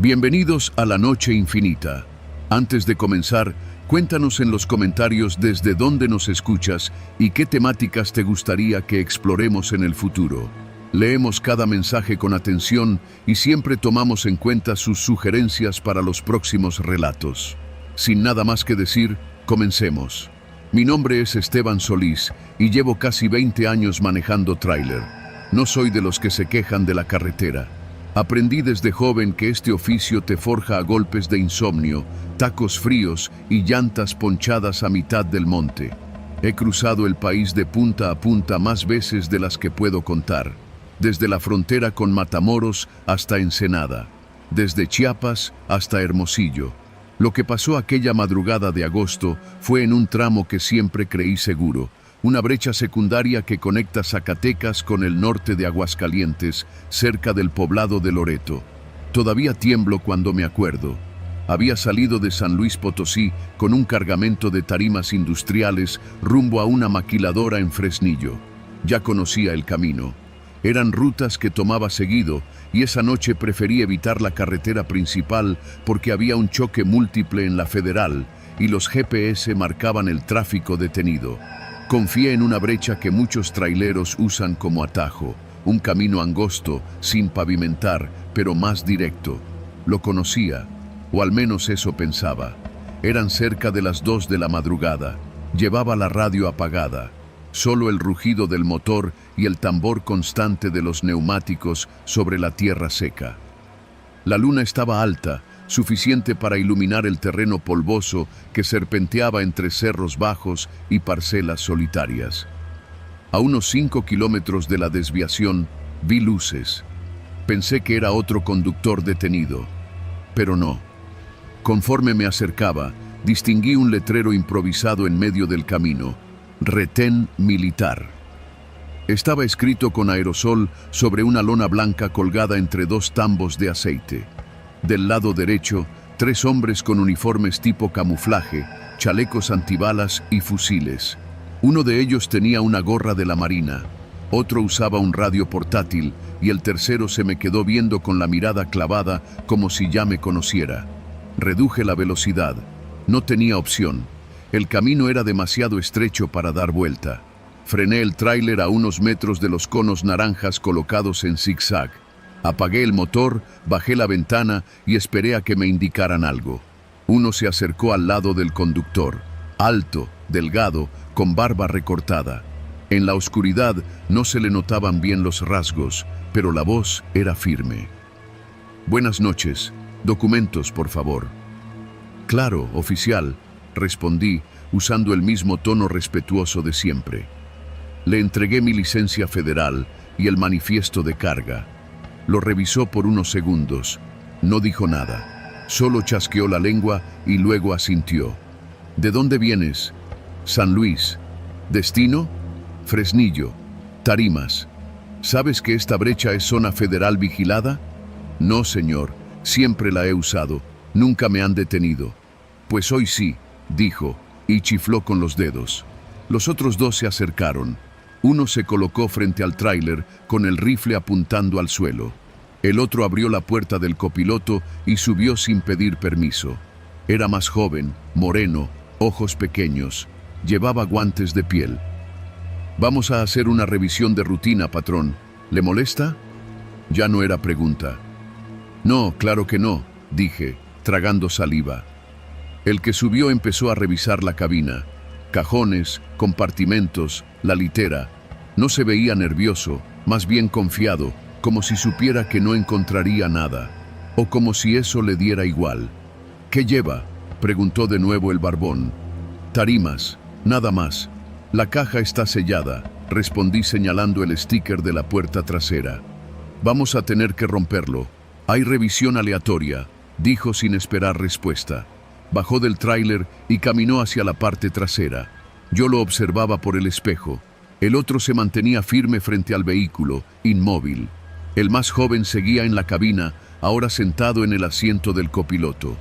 Bienvenidos a la Noche Infinita. Antes de comenzar, cuéntanos en los comentarios desde dónde nos escuchas y qué temáticas te gustaría que exploremos en el futuro. Leemos cada mensaje con atención y siempre tomamos en cuenta sus sugerencias para los próximos relatos. Sin nada más que decir, comencemos. Mi nombre es Esteban Solís y llevo casi 20 años manejando tráiler. No soy de los que se quejan de la carretera. Aprendí desde joven que este oficio te forja a golpes de insomnio, tacos fríos y llantas ponchadas a mitad del monte. He cruzado el país de punta a punta más veces de las que puedo contar, desde la frontera con Matamoros hasta Ensenada, desde Chiapas hasta Hermosillo. Lo que pasó aquella madrugada de agosto fue en un tramo que siempre creí seguro, una brecha secundaria que conecta Zacatecas con el norte de Aguascalientes, cerca del poblado de Loreto. Todavía tiemblo cuando me acuerdo. Había salido de San Luis Potosí con un cargamento de tarimas industriales rumbo a una maquiladora en Fresnillo. Ya conocía el camino. Eran rutas que tomaba seguido y esa noche preferí evitar la carretera principal porque había un choque múltiple en la Federal y los GPS marcaban el tráfico detenido. Confié en una brecha que muchos traileros usan como atajo, un camino angosto, sin pavimentar, pero más directo. Lo conocía, o al menos eso pensaba. Eran cerca de las 2 de la madrugada. Llevaba la radio apagada. Solo el rugido del motor y el tambor constante de los neumáticos sobre la tierra seca. La luna estaba alta, suficiente para iluminar el terreno polvoso que serpenteaba entre cerros bajos y parcelas solitarias. A unos 5 kilómetros de la desviación, vi luces. Pensé que era otro conductor detenido, pero no. Conforme me acercaba, distinguí un letrero improvisado en medio del camino: Retén militar. Estaba escrito con aerosol sobre una lona blanca colgada entre 2 tambos de aceite. Del lado derecho, 3 hombres con uniformes tipo camuflaje, chalecos antibalas y fusiles. Uno de ellos tenía una gorra de la Marina, otro usaba un radio portátil y el tercero se me quedó viendo con la mirada clavada como si ya me conociera. Reduje la velocidad. No tenía opción. El camino era demasiado estrecho para dar vuelta. Frené el tráiler a unos metros de los conos naranjas colocados en zigzag. Apagué el motor, bajé la ventana y esperé a que me indicaran algo. Uno se acercó al lado del conductor, alto, delgado, con barba recortada. En la oscuridad no se le notaban bien los rasgos, pero la voz era firme. «Buenas noches. Documentos, por favor». «Claro, oficial», respondí, usando el mismo tono respetuoso de siempre. Le entregué mi licencia federal y el manifiesto de carga. Lo revisó por unos segundos. No dijo nada. Solo chasqueó la lengua y luego asintió. «¿De dónde vienes?» «San Luis». «¿Destino?» «Fresnillo». «Tarimas». ¿Sabes que esta brecha es zona federal vigilada?» «No, señor. Siempre la he usado. Nunca me han detenido». «Pues hoy sí», dijo, y chifló con los dedos. Los otros 2 se acercaron. Uno se colocó frente al tráiler con el rifle apuntando al suelo. El otro abrió la puerta del copiloto y subió sin pedir permiso. Era más joven, moreno, ojos pequeños. Llevaba guantes de piel. «Vamos a hacer una revisión de rutina, patrón. ¿Le molesta?» Ya no era pregunta. «No, claro que no», dije, tragando saliva. El que subió empezó a revisar la cabina. Cajones, compartimentos, la litera. No se veía nervioso, más bien confiado, como si supiera que no encontraría nada, o como si eso le diera igual. «¿Qué lleva?», preguntó de nuevo el barbón. «Tarimas, nada más. La caja está sellada», respondí señalando el sticker de la puerta trasera. «Vamos a tener que romperlo. Hay revisión aleatoria», dijo sin esperar respuesta. Bajó del tráiler y caminó hacia la parte trasera. Yo lo observaba por el espejo. El otro se mantenía firme frente al vehículo, inmóvil. El más joven seguía en la cabina, ahora sentado en el asiento del copiloto.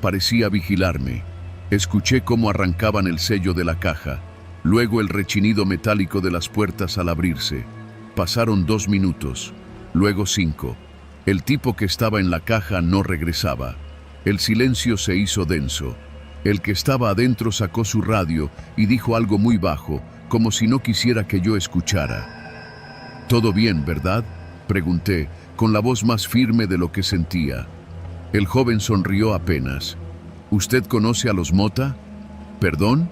Parecía vigilarme. Escuché cómo arrancaban el sello de la caja, luego el rechinido metálico de las puertas al abrirse. Pasaron 2 minutos, luego 5. El tipo que estaba en la caja no regresaba. El silencio se hizo denso. El que estaba adentro sacó su radio y dijo algo muy bajo, como si no quisiera que yo escuchara. «¿Todo bien, verdad?», pregunté, con la voz más firme de lo que sentía. El joven sonrió apenas. «¿Usted conoce a los Mota?». «¿Perdón?».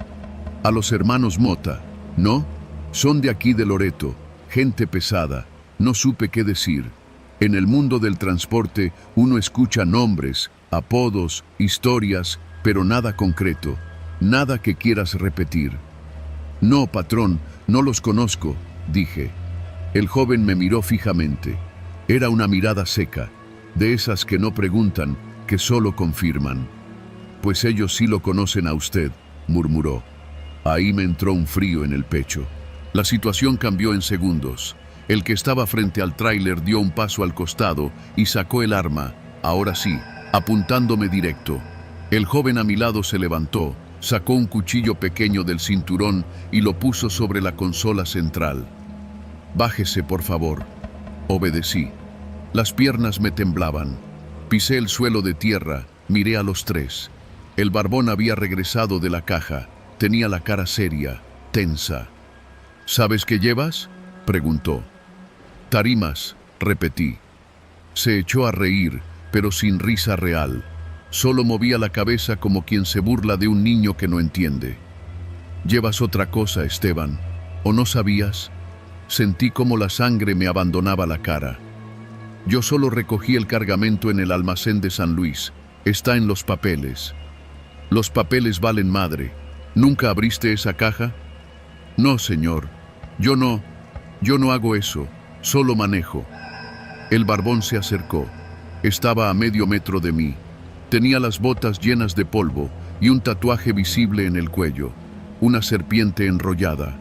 «A los hermanos Mota». «No, son de aquí de Loreto, gente pesada». No supe qué decir. En el mundo del transporte uno escucha nombres, apodos, historias, pero nada concreto, nada que quieras repetir. «No, patrón, no los conozco», dije. El joven me miró fijamente. Era una mirada seca, de esas que no preguntan, que solo confirman. «Pues ellos sí lo conocen a usted», murmuró. Ahí me entró un frío en el pecho. La situación cambió en segundos. El que estaba frente al tráiler dio un paso al costado y sacó el arma, ahora sí, apuntándome directo. El joven a mi lado se levantó, sacó un cuchillo pequeño del cinturón y lo puso sobre la consola central. «Bájese, por favor». Obedecí. Las piernas me temblaban. Pisé el suelo de tierra, miré a los tres. El barbón había regresado de la caja. Tenía la cara seria, tensa. «¿Sabes qué llevas?», preguntó. «Tarimas», repetí. Se echó a reír, pero sin risa real. Solo movía la cabeza como quien se burla de un niño que no entiende. «¿Llevas otra cosa, Esteban? ¿O no sabías?». Sentí como la sangre me abandonaba la cara. «Yo solo recogí el cargamento en el almacén de San Luis. Está en los papeles». «Los papeles valen madre. ¿Nunca abriste esa caja?». «No, señor. Yo no hago eso. Solo manejo». El barbón se acercó. Estaba a medio metro de mí. Tenía las botas llenas de polvo y un tatuaje visible en el cuello. Una serpiente enrollada.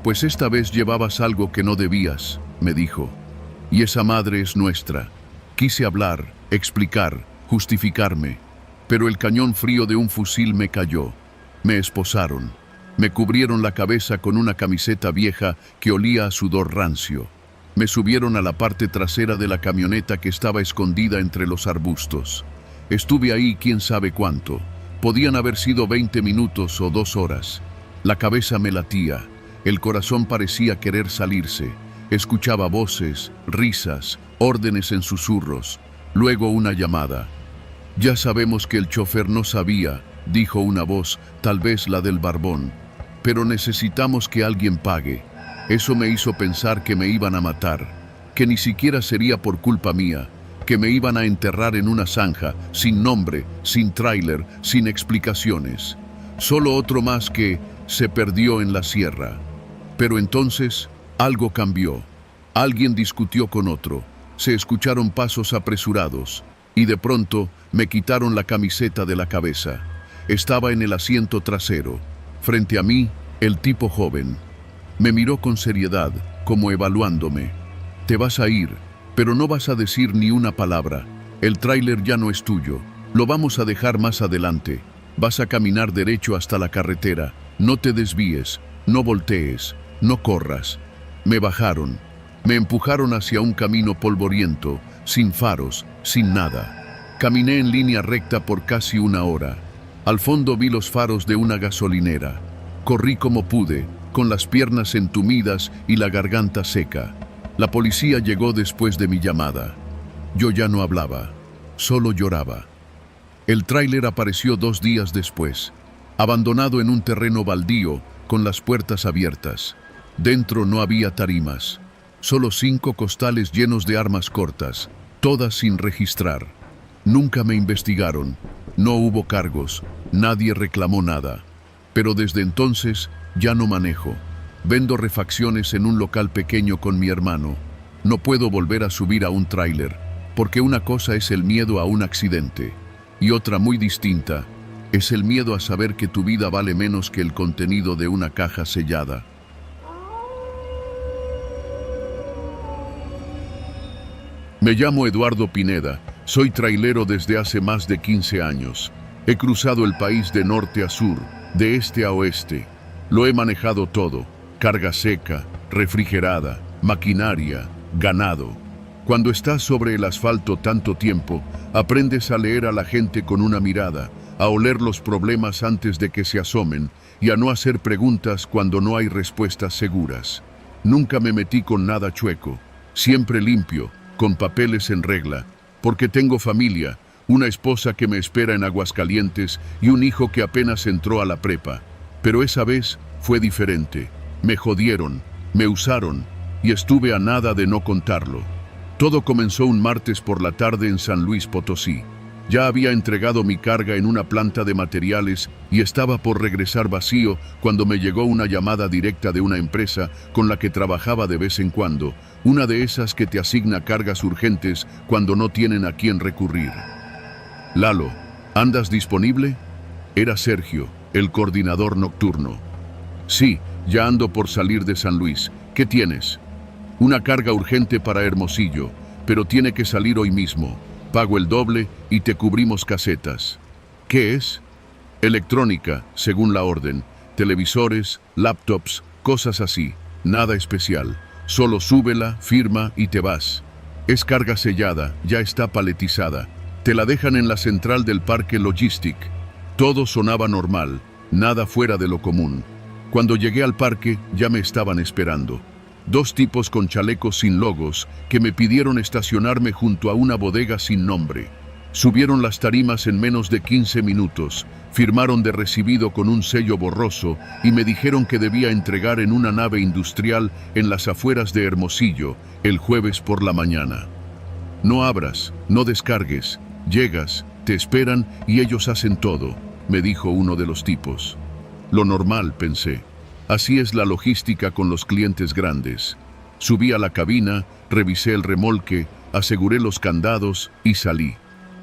«Pues esta vez llevabas algo que no debías», me dijo. «Y esa madre es nuestra». Quise hablar, explicar, justificarme, pero el cañón frío de un fusil me cayó. Me esposaron. Me cubrieron la cabeza con una camiseta vieja que olía a sudor rancio. Me subieron a la parte trasera de la camioneta que estaba escondida entre los arbustos. Estuve ahí quién sabe cuánto. Podían haber sido 20 minutos o 2 horas. La cabeza me latía. El corazón parecía querer salirse. Escuchaba voces, risas, órdenes en susurros. Luego una llamada. «Ya sabemos que el chofer no sabía», dijo una voz, tal vez la del barbón. «Pero necesitamos que alguien pague». Eso me hizo pensar que me iban a matar, que ni siquiera sería por culpa mía, que me iban a enterrar en una zanja, sin nombre, sin tráiler, sin explicaciones. Solo otro más que se perdió en la sierra. Pero entonces algo cambió. Alguien discutió con otro. Se escucharon pasos apresurados y de pronto me quitaron la camiseta de la cabeza. Estaba en el asiento trasero. Frente a mí, el tipo joven. Me miró con seriedad, como evaluándome. «Te vas a ir, pero no vas a decir ni una palabra. El tráiler ya no es tuyo. Lo vamos a dejar más adelante. Vas a caminar derecho hasta la carretera. No te desvíes, no voltees, no corras». Me bajaron. Me empujaron hacia un camino polvoriento, sin faros, sin nada. Caminé en línea recta por casi 1 hora. Al fondo vi los faros de una gasolinera. Corrí como pude, con las piernas entumidas y la garganta seca. La policía llegó después de mi llamada. Yo ya no hablaba, solo lloraba. El tráiler apareció 2 días después, abandonado en un terreno baldío, con las puertas abiertas. Dentro no había tarimas, solo 5 costales llenos de armas cortas, todas sin registrar. Nunca me investigaron, no hubo cargos, nadie reclamó nada. Pero desde entonces ya no manejo. Vendo refacciones en un local pequeño con mi hermano. No puedo volver a subir a un tráiler, porque una cosa es el miedo a un accidente, y otra muy distinta es el miedo a saber que tu vida vale menos que el contenido de una caja sellada. Me llamo Eduardo Pineda, soy trailero desde hace más de 15 años. He cruzado el país de norte a sur, de este a oeste. Lo he manejado todo, carga seca, refrigerada, maquinaria, ganado. Cuando estás sobre el asfalto tanto tiempo, aprendes a leer a la gente con una mirada, a oler los problemas antes de que se asomen y a no hacer preguntas cuando no hay respuestas seguras. Nunca me metí con nada chueco, siempre limpio, con papeles en regla, porque tengo familia, una esposa que me espera en Aguascalientes y un hijo que apenas entró a la prepa. Pero esa vez fue diferente. Me jodieron, me usaron y estuve a nada de no contarlo. Todo comenzó un martes por la tarde en San Luis Potosí. Ya había entregado mi carga en una planta de materiales y estaba por regresar vacío cuando me llegó una llamada directa de una empresa con la que trabajaba de vez en cuando, una de esas que te asigna cargas urgentes cuando no tienen a quién recurrir. Lalo, ¿andas disponible? Era Sergio, el coordinador nocturno. Sí, ya ando por salir de San Luis. ¿Qué tienes? Una carga urgente para Hermosillo, pero tiene que salir hoy mismo. Pago el doble y te cubrimos casetas. ¿Qué es? Electrónica, según la orden. Televisores, laptops, cosas así. Nada especial. Solo súbela, firma y te vas. Es carga sellada, ya está paletizada. Te la dejan en la central del Parque Logistic. Todo sonaba normal, nada fuera de lo común. Cuando llegué al parque, ya me estaban esperando. Dos tipos con chalecos sin logos que me pidieron estacionarme junto a una bodega sin nombre. Subieron las tarimas en menos de 15 minutos, firmaron de recibido con un sello borroso y me dijeron que debía entregar en una nave industrial en las afueras de Hermosillo el jueves por la mañana. No abras, no descargues, llegas, te esperan y ellos hacen todo, me dijo uno de los tipos. Lo normal, pensé. Así es la logística con los clientes grandes. Subí a la cabina, revisé el remolque, aseguré los candados y salí.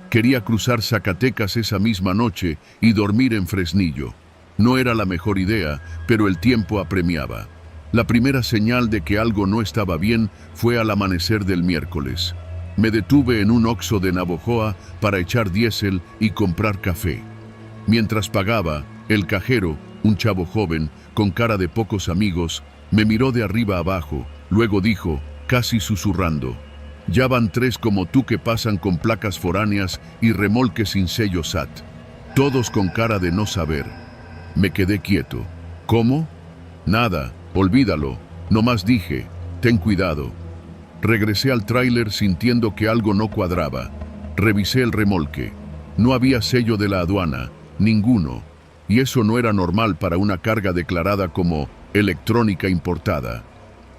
Quería cruzar Zacatecas esa misma noche y dormir en Fresnillo. No era la mejor idea, pero el tiempo apremiaba. La primera señal de que algo no estaba bien fue al amanecer del miércoles. Me detuve en un Oxxo de Navojoa para echar diésel y comprar café. Mientras pagaba, el cajero, un chavo joven, con cara de pocos amigos, me miró de arriba abajo, luego dijo, casi susurrando, «Ya van 3 como tú que pasan con placas foráneas y remolques sin sello SAT. Todos con cara de no saber». Me quedé quieto. «¿Cómo?» «Nada, olvídalo. Nomás dije, ten cuidado». Regresé al tráiler sintiendo que algo no cuadraba. Revisé el remolque. No había sello de la aduana, ninguno. Y eso no era normal para una carga declarada como electrónica importada.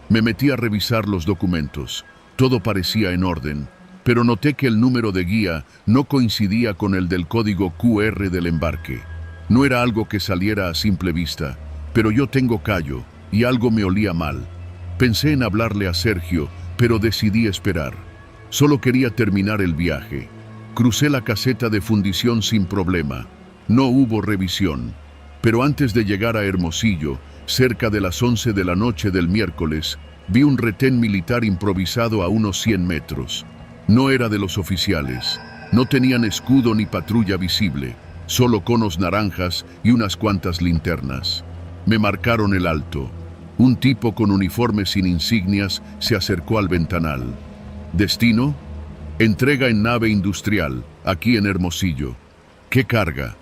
Me metí a revisar los documentos. Todo parecía en orden, pero noté que el número de guía no coincidía con el del código QR del embarque. No era algo que saliera a simple vista, pero yo tengo callo y algo me olía mal. Pensé en hablarle a Sergio, pero decidí esperar. Solo quería terminar el viaje. Crucé la caseta de fundición sin problema. No hubo revisión, pero antes de llegar a Hermosillo, cerca de las 11 de la noche del miércoles, vi un retén militar improvisado a unos 100 metros. No era de los oficiales, no tenían escudo ni patrulla visible, solo conos naranjas y unas cuantas linternas. Me marcaron el alto. Un tipo con uniforme sin insignias se acercó al ventanal. ¿Destino? Entrega en nave industrial, aquí en Hermosillo. ¿Qué carga?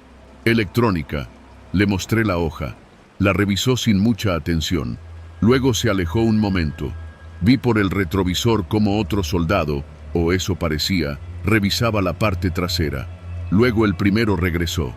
Electrónica. Le mostré la hoja. La revisó sin mucha atención. Luego se alejó un momento. Vi por el retrovisor cómo otro soldado, o eso parecía, revisaba la parte trasera. Luego el primero regresó.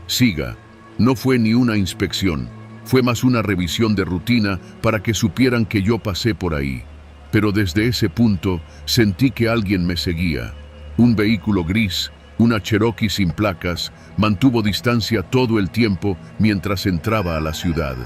Siga. No fue ni una inspección. Fue más una revisión de rutina para que supieran que yo pasé por ahí. Pero desde ese punto sentí que alguien me seguía. Un vehículo gris, una Cherokee sin placas, mantuvo distancia todo el tiempo mientras entraba a la ciudad.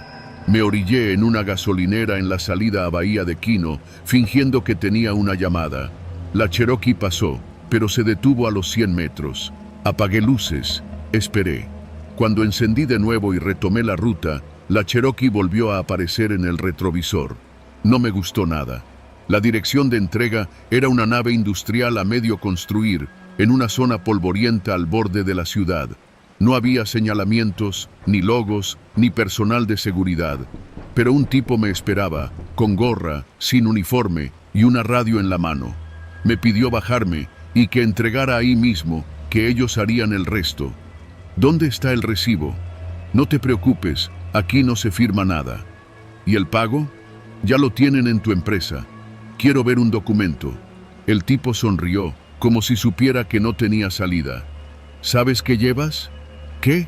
Me orillé en una gasolinera en la salida a Bahía de Quino, fingiendo que tenía una llamada. La Cherokee pasó, pero se detuvo a los 100 metros. Apagué luces, esperé. Cuando encendí de nuevo y retomé la ruta, la Cherokee volvió a aparecer en el retrovisor. No me gustó nada. La dirección de entrega era una nave industrial a medio construir, en una zona polvorienta al borde de la ciudad. No había señalamientos, ni logos, ni personal de seguridad. Pero un tipo me esperaba, con gorra, sin uniforme y una radio en la mano. Me pidió bajarme y que entregara ahí mismo, que ellos harían el resto. ¿Dónde está el recibo? No te preocupes, aquí no se firma nada. ¿Y el pago? Ya lo tienen en tu empresa. Quiero ver un documento. El tipo sonrió, como si supiera que no tenía salida. ¿Sabes qué llevas? ¿Qué?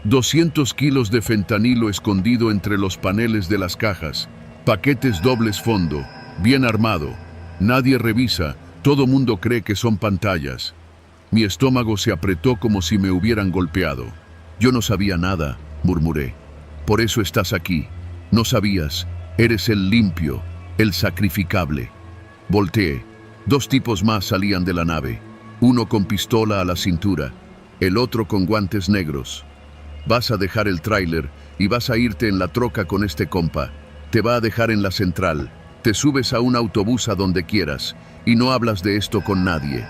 200 kilos de fentanilo escondido entre los paneles de las cajas. Paquetes dobles fondo, bien armado. Nadie revisa, todo mundo cree que son pantallas. Mi estómago se apretó como si me hubieran golpeado. Yo no sabía nada, murmuré. Por eso estás aquí. No sabías, eres el limpio, el sacrificable. Volteé. 2 tipos más salían de la nave. Uno con pistola a la cintura, el otro con guantes negros. Vas a dejar el tráiler y vas a irte en la troca con este compa. Te va a dejar en la central. Te subes a un autobús a donde quieras y no hablas de esto con nadie.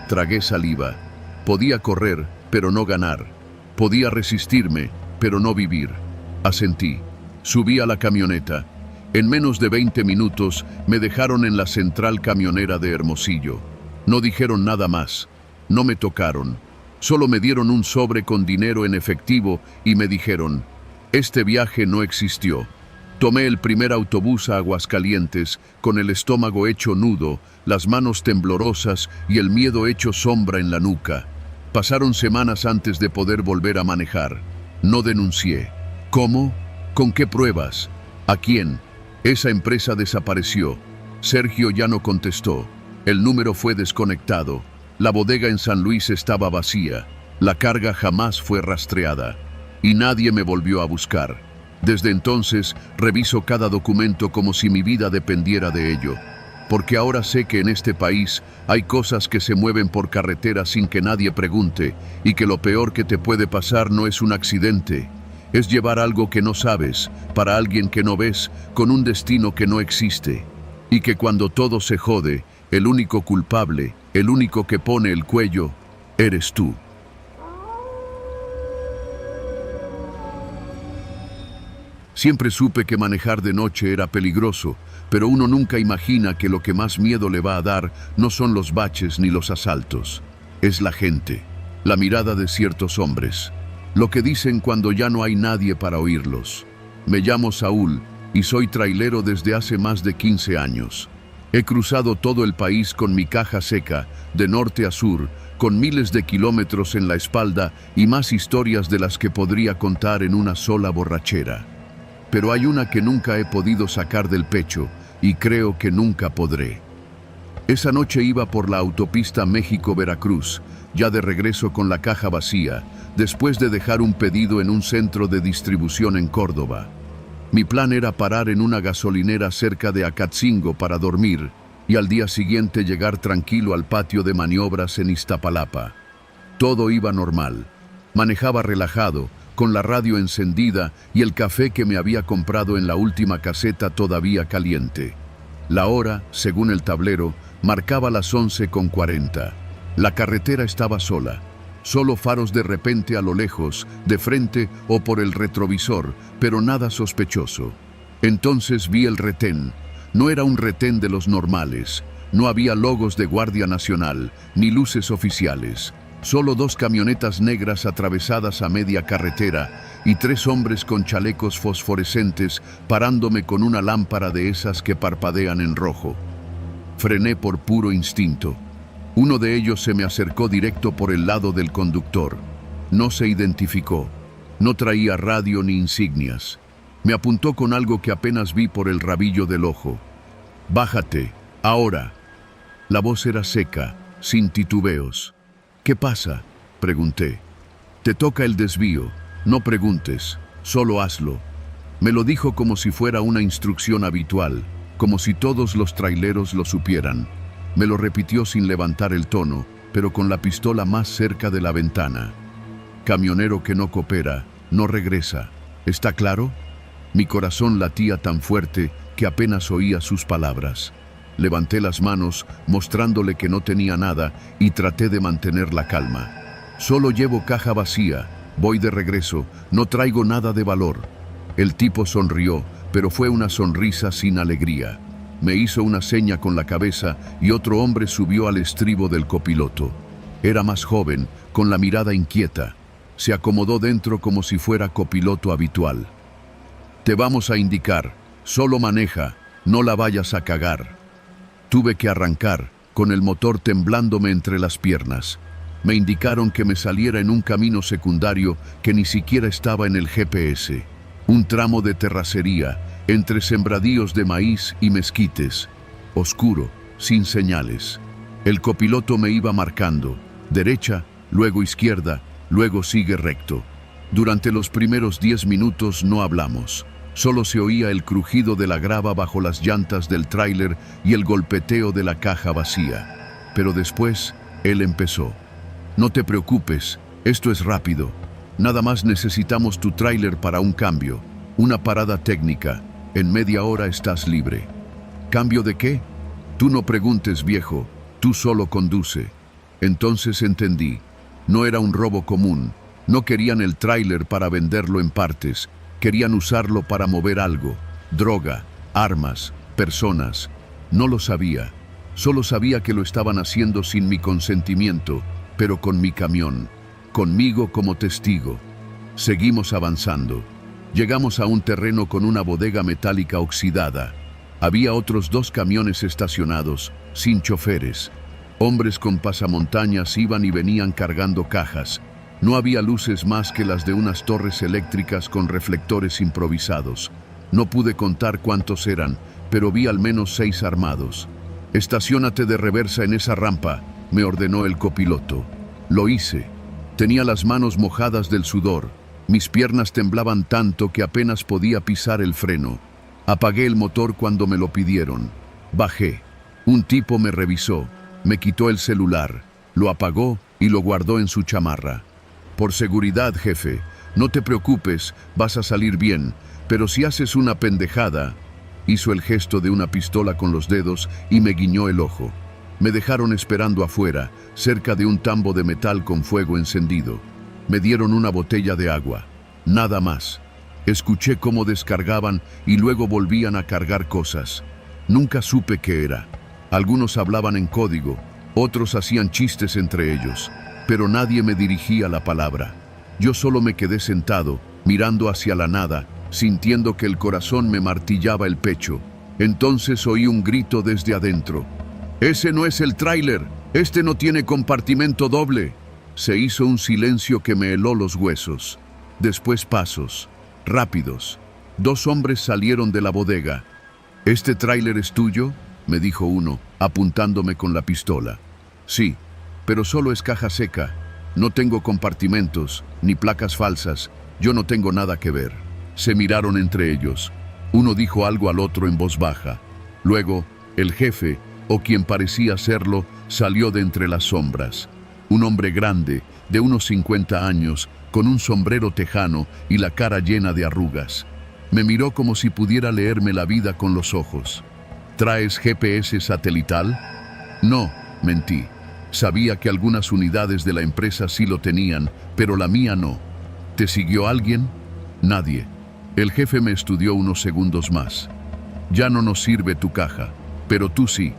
Tragué saliva. Podía correr, pero no ganar. Podía resistirme, pero no vivir. Asentí. Subí a la camioneta. En menos de 20 minutos me dejaron en la central camionera de Hermosillo. No dijeron nada más. No me tocaron. Solo me dieron un sobre con dinero en efectivo y me dijeron, este viaje no existió. Tomé el primer autobús a Aguascalientes con el estómago hecho nudo, las manos temblorosas y el miedo hecho sombra en la nuca. Pasaron semanas antes de poder volver a manejar. No denuncié. ¿Cómo? ¿Con qué pruebas? ¿A quién? Esa empresa desapareció. Sergio ya no contestó. El número fue desconectado. La bodega en San Luis estaba vacía. La carga jamás fue rastreada. Y nadie me volvió a buscar. Desde entonces, reviso cada documento como si mi vida dependiera de ello. Porque ahora sé que en este país hay cosas que se mueven por carretera sin que nadie pregunte, y que lo peor que te puede pasar no es un accidente. Es llevar algo que no sabes, para alguien que no ves, con un destino que no existe. Y que cuando todo se jode, el único culpable, el único que pone el cuello, eres tú. Siempre supe que manejar de noche era peligroso, pero uno nunca imagina que lo que más miedo le va a dar no son los baches ni los asaltos. Es la gente, la mirada de ciertos hombres, lo que dicen cuando ya no hay nadie para oírlos. Me llamo Saúl y soy trailero desde hace más de 15 años. He cruzado todo el país con mi caja seca, de norte a sur, con miles de kilómetros en la espalda y más historias de las que podría contar en una sola borrachera. Pero hay una que nunca he podido sacar del pecho y creo que nunca podré. Esa noche iba por la autopista México-Veracruz, ya de regreso con la caja vacía, después de dejar un pedido en un centro de distribución en Córdoba. Mi plan era parar en una gasolinera cerca de Acatzingo para dormir y al día siguiente llegar tranquilo al patio de maniobras en Iztapalapa. Todo iba normal. Manejaba relajado, con la radio encendida y el café que me había comprado en la última caseta todavía caliente. La hora, según el tablero, marcaba las 11:40. La carretera estaba sola. Solo faros de repente a lo lejos, de frente o por el retrovisor, pero nada sospechoso. Entonces vi el retén. No era un retén de los normales. No había logos de Guardia Nacional, ni luces oficiales. Solo 2 camionetas negras atravesadas a media carretera y 3 hombres con chalecos fosforescentes parándome con una lámpara de esas que parpadean en rojo. Frené por puro instinto. Uno de ellos se me acercó directo por el lado del conductor. No se identificó. No traía radio ni insignias. Me apuntó con algo que apenas vi por el rabillo del ojo. «Bájate, ahora». La voz era seca, sin titubeos. «¿Qué pasa?», pregunté. «Te toca el desvío. No preguntes, solo hazlo». Me lo dijo como si fuera una instrucción habitual, como si todos los traileros lo supieran. Me lo repitió sin levantar el tono, pero con la pistola más cerca de la ventana. «Camionero que no coopera, no regresa. ¿Está claro?». Mi corazón latía tan fuerte que apenas oía sus palabras. Levanté las manos, mostrándole que no tenía nada, y traté de mantener la calma. «Solo llevo caja vacía, voy de regreso, no traigo nada de valor». El tipo sonrió, pero fue una sonrisa sin alegría. Me hizo una seña con la cabeza y otro hombre subió al estribo del copiloto. Era más joven, con la mirada inquieta. Se acomodó dentro como si fuera copiloto habitual. Te vamos a indicar, solo maneja, no la vayas a cagar. Tuve que arrancar, con el motor temblándome entre las piernas. Me indicaron que me saliera en un camino secundario que ni siquiera estaba en el GPS. Un tramo de terracería, entre sembradíos de maíz y mezquites. Oscuro, sin señales. El copiloto me iba marcando. Derecha, luego izquierda, luego sigue recto. Durante los primeros 10 minutos no hablamos. Solo se oía el crujido de la grava bajo las llantas del tráiler y el golpeteo de la caja vacía. Pero después, él empezó. No te preocupes, esto es rápido. Nada más necesitamos tu tráiler para un cambio, una parada técnica. En media hora estás libre. ¿Cambio de qué? Tú no preguntes, viejo, tú solo conduce. Entonces entendí. No era un robo común. No querían el tráiler para venderlo en partes. Querían usarlo para mover algo. Droga, armas, personas. No lo sabía. Solo sabía que lo estaban haciendo sin mi consentimiento, pero con mi camión. Conmigo como testigo. Seguimos avanzando. Llegamos a un terreno con una bodega metálica oxidada. Había otros 2 camiones estacionados, sin choferes. Hombres con pasamontañas iban y venían cargando cajas. No había luces más que las de unas torres eléctricas con reflectores improvisados. No pude contar cuántos eran, pero vi al menos 6 armados. «Estaciónate de reversa en esa rampa», me ordenó el copiloto. Lo hice. Tenía las manos mojadas del sudor. Mis piernas temblaban tanto que apenas podía pisar el freno. Apagué el motor cuando me lo pidieron. Bajé. Un tipo me revisó. Me quitó el celular. Lo apagó y lo guardó en su chamarra. «Por seguridad, jefe. No te preocupes, vas a salir bien. Pero si haces una pendejada...» Hizo el gesto de una pistola con los dedos y me guiñó el ojo. Me dejaron esperando afuera, cerca de un tambo de metal con fuego encendido. Me dieron una botella de agua. Nada más. Escuché cómo descargaban y luego volvían a cargar cosas. Nunca supe qué era. Algunos hablaban en código, otros hacían chistes entre ellos, pero nadie me dirigía la palabra. Yo solo me quedé sentado, mirando hacia la nada, sintiendo que el corazón me martillaba el pecho. Entonces oí un grito desde adentro. «¡Ese no es el tráiler! ¡Este no tiene compartimento doble!» Se hizo un silencio que me heló los huesos. Después pasos, rápidos. 2 hombres salieron de la bodega. «¿Este tráiler es tuyo?», me dijo uno, apuntándome con la pistola. «Sí, pero solo es caja seca. No tengo compartimentos, ni placas falsas. Yo no tengo nada que ver». Se miraron entre ellos. Uno dijo algo al otro en voz baja. Luego, el jefe, o quien parecía serlo, salió de entre las sombras. Un hombre grande, de unos 50 años, con un sombrero tejano y la cara llena de arrugas. Me miró como si pudiera leerme la vida con los ojos. «¿Traes GPS satelital?» «No», mentí. Sabía que algunas unidades de la empresa sí lo tenían, pero la mía no. «¿Te siguió alguien?» «Nadie». El jefe me estudió unos segundos más. «Ya no nos sirve tu caja, pero tú sí».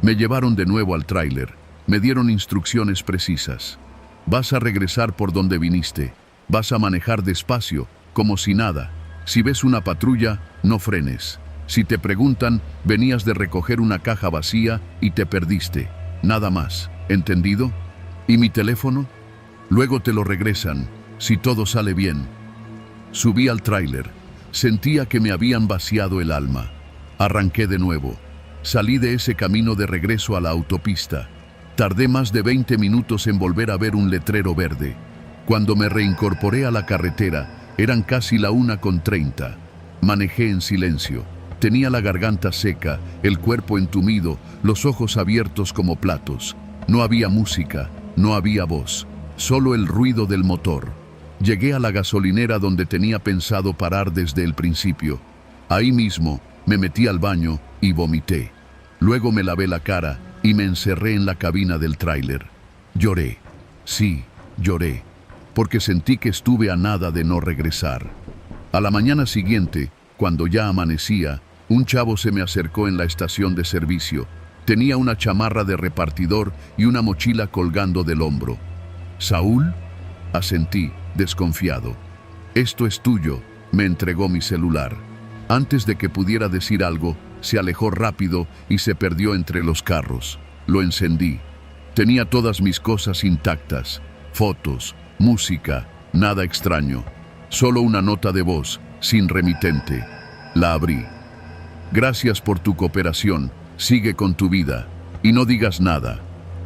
Me llevaron de nuevo al tráiler. Me dieron instrucciones precisas. «Vas a regresar por donde viniste. Vas a manejar despacio, como si nada. Si ves una patrulla, no frenes. Si te preguntan, venías de recoger una caja vacía y te perdiste. Nada más. ¿Entendido? ¿Y mi teléfono? Luego te lo regresan, si todo sale bien». Subí al tráiler. Sentía que me habían vaciado el alma. Arranqué de nuevo. Salí de ese camino de regreso a la autopista. Tardé más de 20 minutos en volver a ver un letrero verde. Cuando me reincorporé a la carretera, eran casi la 1:30. Manejé en silencio. Tenía la garganta seca, el cuerpo entumido, los ojos abiertos como platos. No había música, no había voz, solo el ruido del motor. Llegué a la gasolinera donde tenía pensado parar desde el principio. Ahí mismo me metí al baño y vomité. Luego me lavé la cara y me encerré en la cabina del tráiler. Lloré. Sí, lloré, porque sentí que estuve a nada de no regresar. A la mañana siguiente, cuando ya amanecía, Un chavo se me acercó en la estación de servicio. Tenía una chamarra de repartidor y una mochila colgando del hombro. ¿Saúl? Asentí, desconfiado. Esto es tuyo, me entregó mi celular. Antes de que pudiera decir algo, se alejó rápido y se perdió entre los carros. Lo encendí. Tenía todas mis cosas intactas, fotos, música, nada extraño. Solo una nota de voz, sin remitente. La abrí. Gracias por tu cooperación, sigue con tu vida y no digas nada.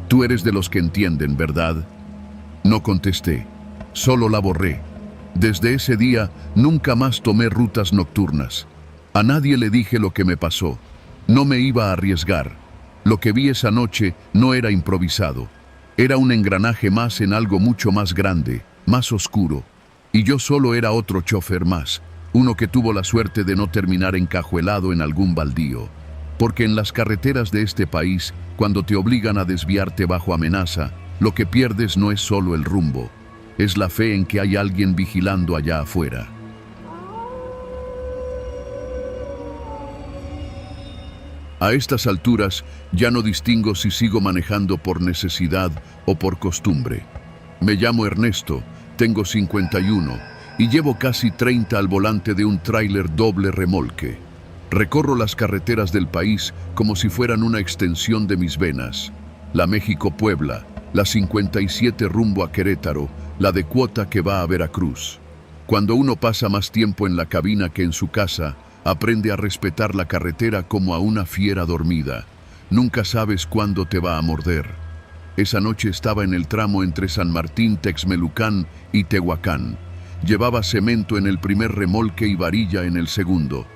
Tú eres de los que entienden, ¿verdad? No contesté, solo la borré. Desde ese día nunca más tomé rutas nocturnas. A nadie le dije lo que me pasó. No me iba a arriesgar. Lo que vi esa noche no era improvisado. Era un engranaje más en algo mucho más grande, más oscuro. Y yo solo era otro chofer más, uno que tuvo la suerte de no terminar encajuelado en algún baldío. Porque en las carreteras de este país, cuando te obligan a desviarte bajo amenaza, lo que pierdes no es solo el rumbo, es la fe en que hay alguien vigilando allá afuera. A estas alturas ya no distingo si sigo manejando por necesidad o por costumbre. Me llamo Ernesto, tengo 51 y llevo casi 30 al volante de un tráiler doble remolque. Recorro las carreteras del país como si fueran una extensión de mis venas. La México-Puebla, la 57 rumbo a Querétaro, la de Cuota que va a Veracruz. Cuando uno pasa más tiempo en la cabina que en su casa, aprende a respetar la carretera como a una fiera dormida. Nunca sabes cuándo te va a morder. Esa noche estaba en el tramo entre San Martín, Texmelucán y Tehuacán. Llevaba cemento en el primer remolque y varilla en el segundo.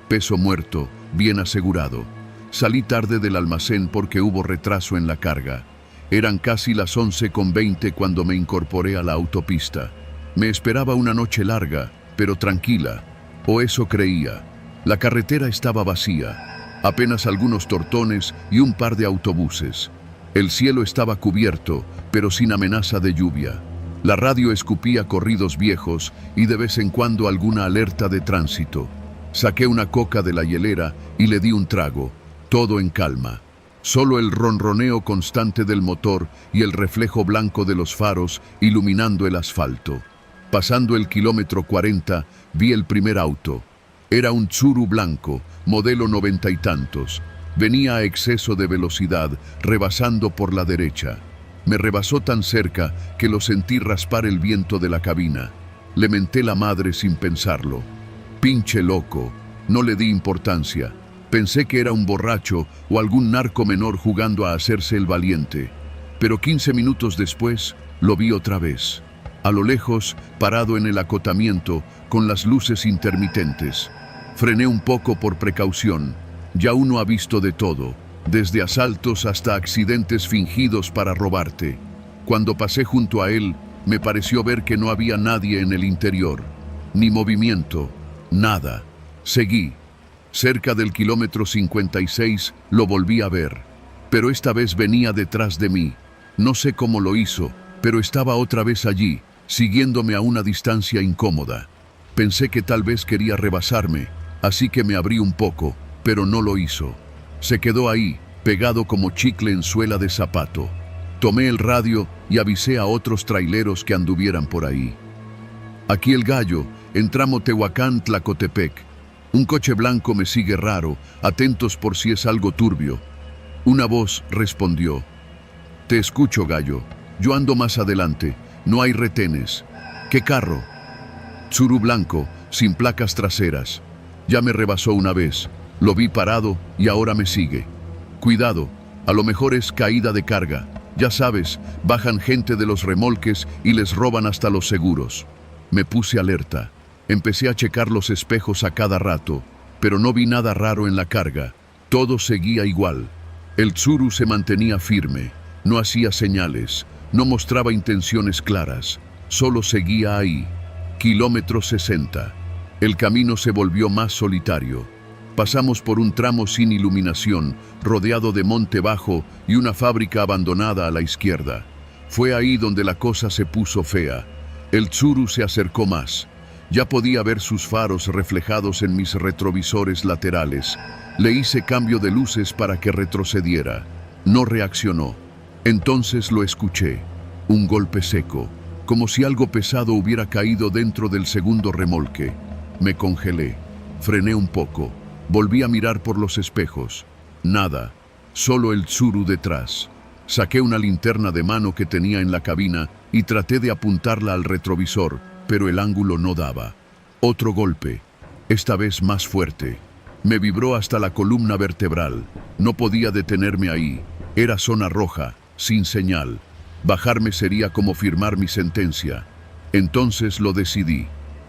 Peso muerto, bien asegurado. Salí tarde del almacén porque hubo retraso en la carga. Eran casi las 11:20 cuando me incorporé a la autopista. Me esperaba una noche larga, pero tranquila, o eso creía. La carretera estaba vacía, apenas algunos tortones y un par de autobuses. El cielo estaba cubierto, pero sin amenaza de lluvia. La radio escupía corridos viejos y de vez en cuando alguna alerta de tránsito. Saqué una coca de la hielera y le di un trago, todo en calma. Solo el ronroneo constante del motor y el reflejo blanco de los faros iluminando el asfalto. Pasando el kilómetro 40, vi el primer auto. Era un Tsuru blanco, modelo 90 y tantos. Venía a exceso de velocidad, rebasando por la derecha. Me rebasó tan cerca que lo sentí raspar el viento de la cabina. Le menté la madre sin pensarlo. Pinche loco. No le di importancia. Pensé que era un borracho o algún narco menor jugando a hacerse el valiente. Pero 15 minutos después, lo vi otra vez. A lo lejos, parado en el acotamiento, con las luces intermitentes. Frené un poco por precaución. Ya uno ha visto de todo, desde asaltos hasta accidentes fingidos para robarte. Cuando pasé junto a él, me pareció ver que no había nadie en el interior. Ni movimiento, nada. Seguí. Cerca del kilómetro 56 lo volví a ver, pero esta vez venía detrás de mí. No sé cómo lo hizo, pero estaba otra vez allí, siguiéndome a una distancia incómoda. Pensé que tal vez quería rebasarme, así que me abrí un poco, pero no lo hizo. Se quedó ahí, pegado como chicle en suela de zapato. Tomé el radio y avisé a otros traileros que anduvieran por ahí. Aquí el Gallo, en tramo Tehuacán-Tlacotepec. Un coche blanco me sigue raro, atentos por si es algo turbio. Una voz respondió. Te escucho, Gallo. Yo ando más adelante. No hay retenes. ¿Qué carro? Tsuru blanco, sin placas traseras. Ya me rebasó una vez. Lo vi parado y ahora me sigue. Cuidado, a lo mejor es caída de carga. Ya sabes, bajan gente de los remolques y les roban hasta los seguros. Me puse alerta. Empecé a checar los espejos a cada rato, pero no vi nada raro en la carga. Todo seguía igual. El Tsuru se mantenía firme, no hacía señales, no mostraba intenciones claras, solo seguía ahí. Kilómetro 60. El camino se volvió más solitario. Pasamos por un tramo sin iluminación, rodeado de monte bajo y una fábrica abandonada a la izquierda. Fue ahí donde la cosa se puso fea. El Tsuru se acercó más. Ya podía ver sus faros reflejados en mis retrovisores laterales. Le hice cambio de luces para que retrocediera. No reaccionó. Entonces lo escuché. Un golpe seco, como si algo pesado hubiera caído dentro del segundo remolque. Me congelé. Frené un poco. Volví a mirar por los espejos. Nada. Solo el Tsuru detrás. Saqué una linterna de mano que tenía en la cabina y traté de apuntarla al retrovisor, pero el ángulo no daba. Otro golpe, esta vez más fuerte. Me vibró hasta la columna vertebral. No podía detenerme ahí. Era zona roja, sin señal. Bajarme sería como firmar mi sentencia. Entonces lo decidí.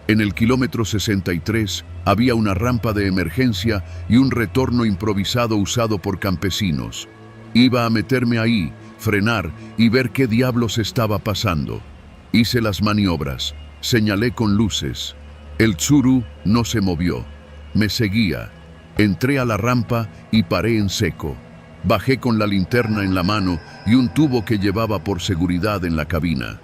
En el kilómetro 63 había una rampa de emergencia y un retorno improvisado usado por campesinos. Iba a meterme ahí, frenar y ver qué diablos estaba pasando. Hice las maniobras, señalé con luces. El Tsuru no se movió. Me seguía. Entré a la rampa y paré en seco. Bajé con la linterna en la mano y un tubo que llevaba por seguridad en la cabina.